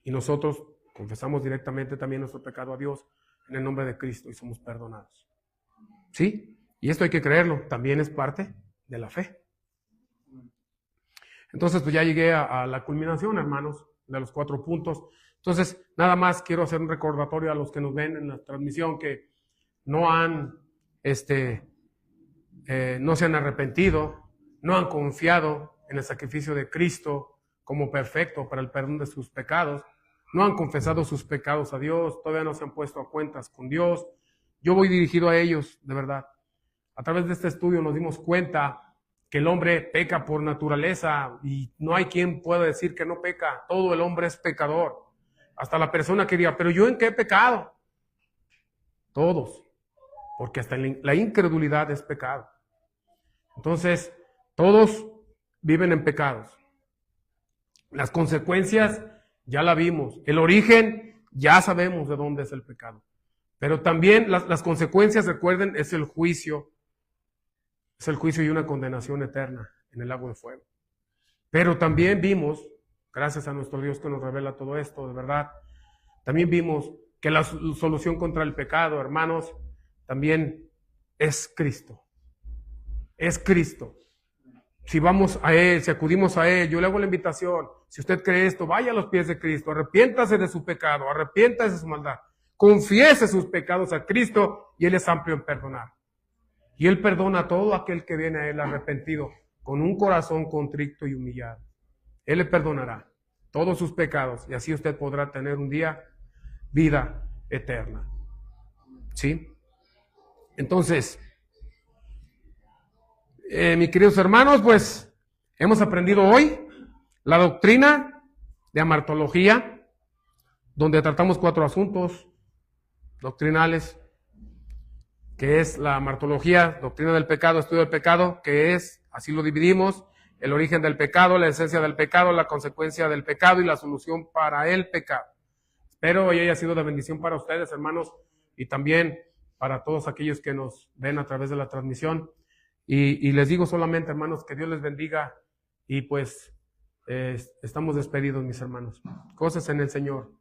Y nosotros confesamos directamente también nuestro pecado a Dios en el nombre de Cristo y somos perdonados. ¿Sí? Y esto hay que creerlo, también es parte de la fe. Entonces, pues ya llegué a la culminación, hermanos, de los 4 puntos. Entonces, nada más quiero hacer un recordatorio a los que nos ven en la transmisión que no han, no se han arrepentido, no han confiado en el sacrificio de Cristo como perfecto para el perdón de sus pecados, no han confesado sus pecados a Dios, todavía no se han puesto a cuentas con Dios. Yo voy dirigido a ellos, de verdad. A través de este estudio nos dimos cuenta que el hombre peca por naturaleza y no hay quien pueda decir que no peca. Todo el hombre es pecador. Hasta la persona que diga, pero ¿yo en qué he pecado? Todos. Porque hasta la incredulidad es pecado. Entonces, todos viven en pecados. Las consecuencias ya la vimos. El origen ya sabemos de dónde es el pecado. Pero también las consecuencias, recuerden, es el juicio. Es el juicio y una condenación eterna en el lago de fuego. Pero también vimos, gracias a nuestro Dios que nos revela todo esto, de verdad, también vimos que la solución contra el pecado, hermanos, también es Cristo. Es Cristo. Si vamos a Él, si acudimos a Él, yo le hago la invitación, si usted cree esto, vaya a los pies de Cristo, arrepiéntase de su pecado, arrepiéntase de su maldad, confiese sus pecados a Cristo y Él es amplio en perdonar. Y Él perdona a todo aquel que viene a Él arrepentido, con un corazón contrito y humillado. Él le perdonará todos sus pecados y así usted podrá tener un día vida eterna. ¿Sí? Entonces, mis queridos hermanos, pues hemos aprendido hoy la doctrina de amartología, donde tratamos 4 asuntos doctrinales, que es la amartología, doctrina del pecado, estudio del pecado, que es, así lo dividimos, el origen del pecado, la esencia del pecado, la consecuencia del pecado y la solución para el pecado. Espero que haya sido de bendición para ustedes, hermanos, y también para todos aquellos que nos ven a través de la transmisión. Y les digo solamente, hermanos, que Dios les bendiga y pues estamos despedidos, mis hermanos. Cosas en el Señor.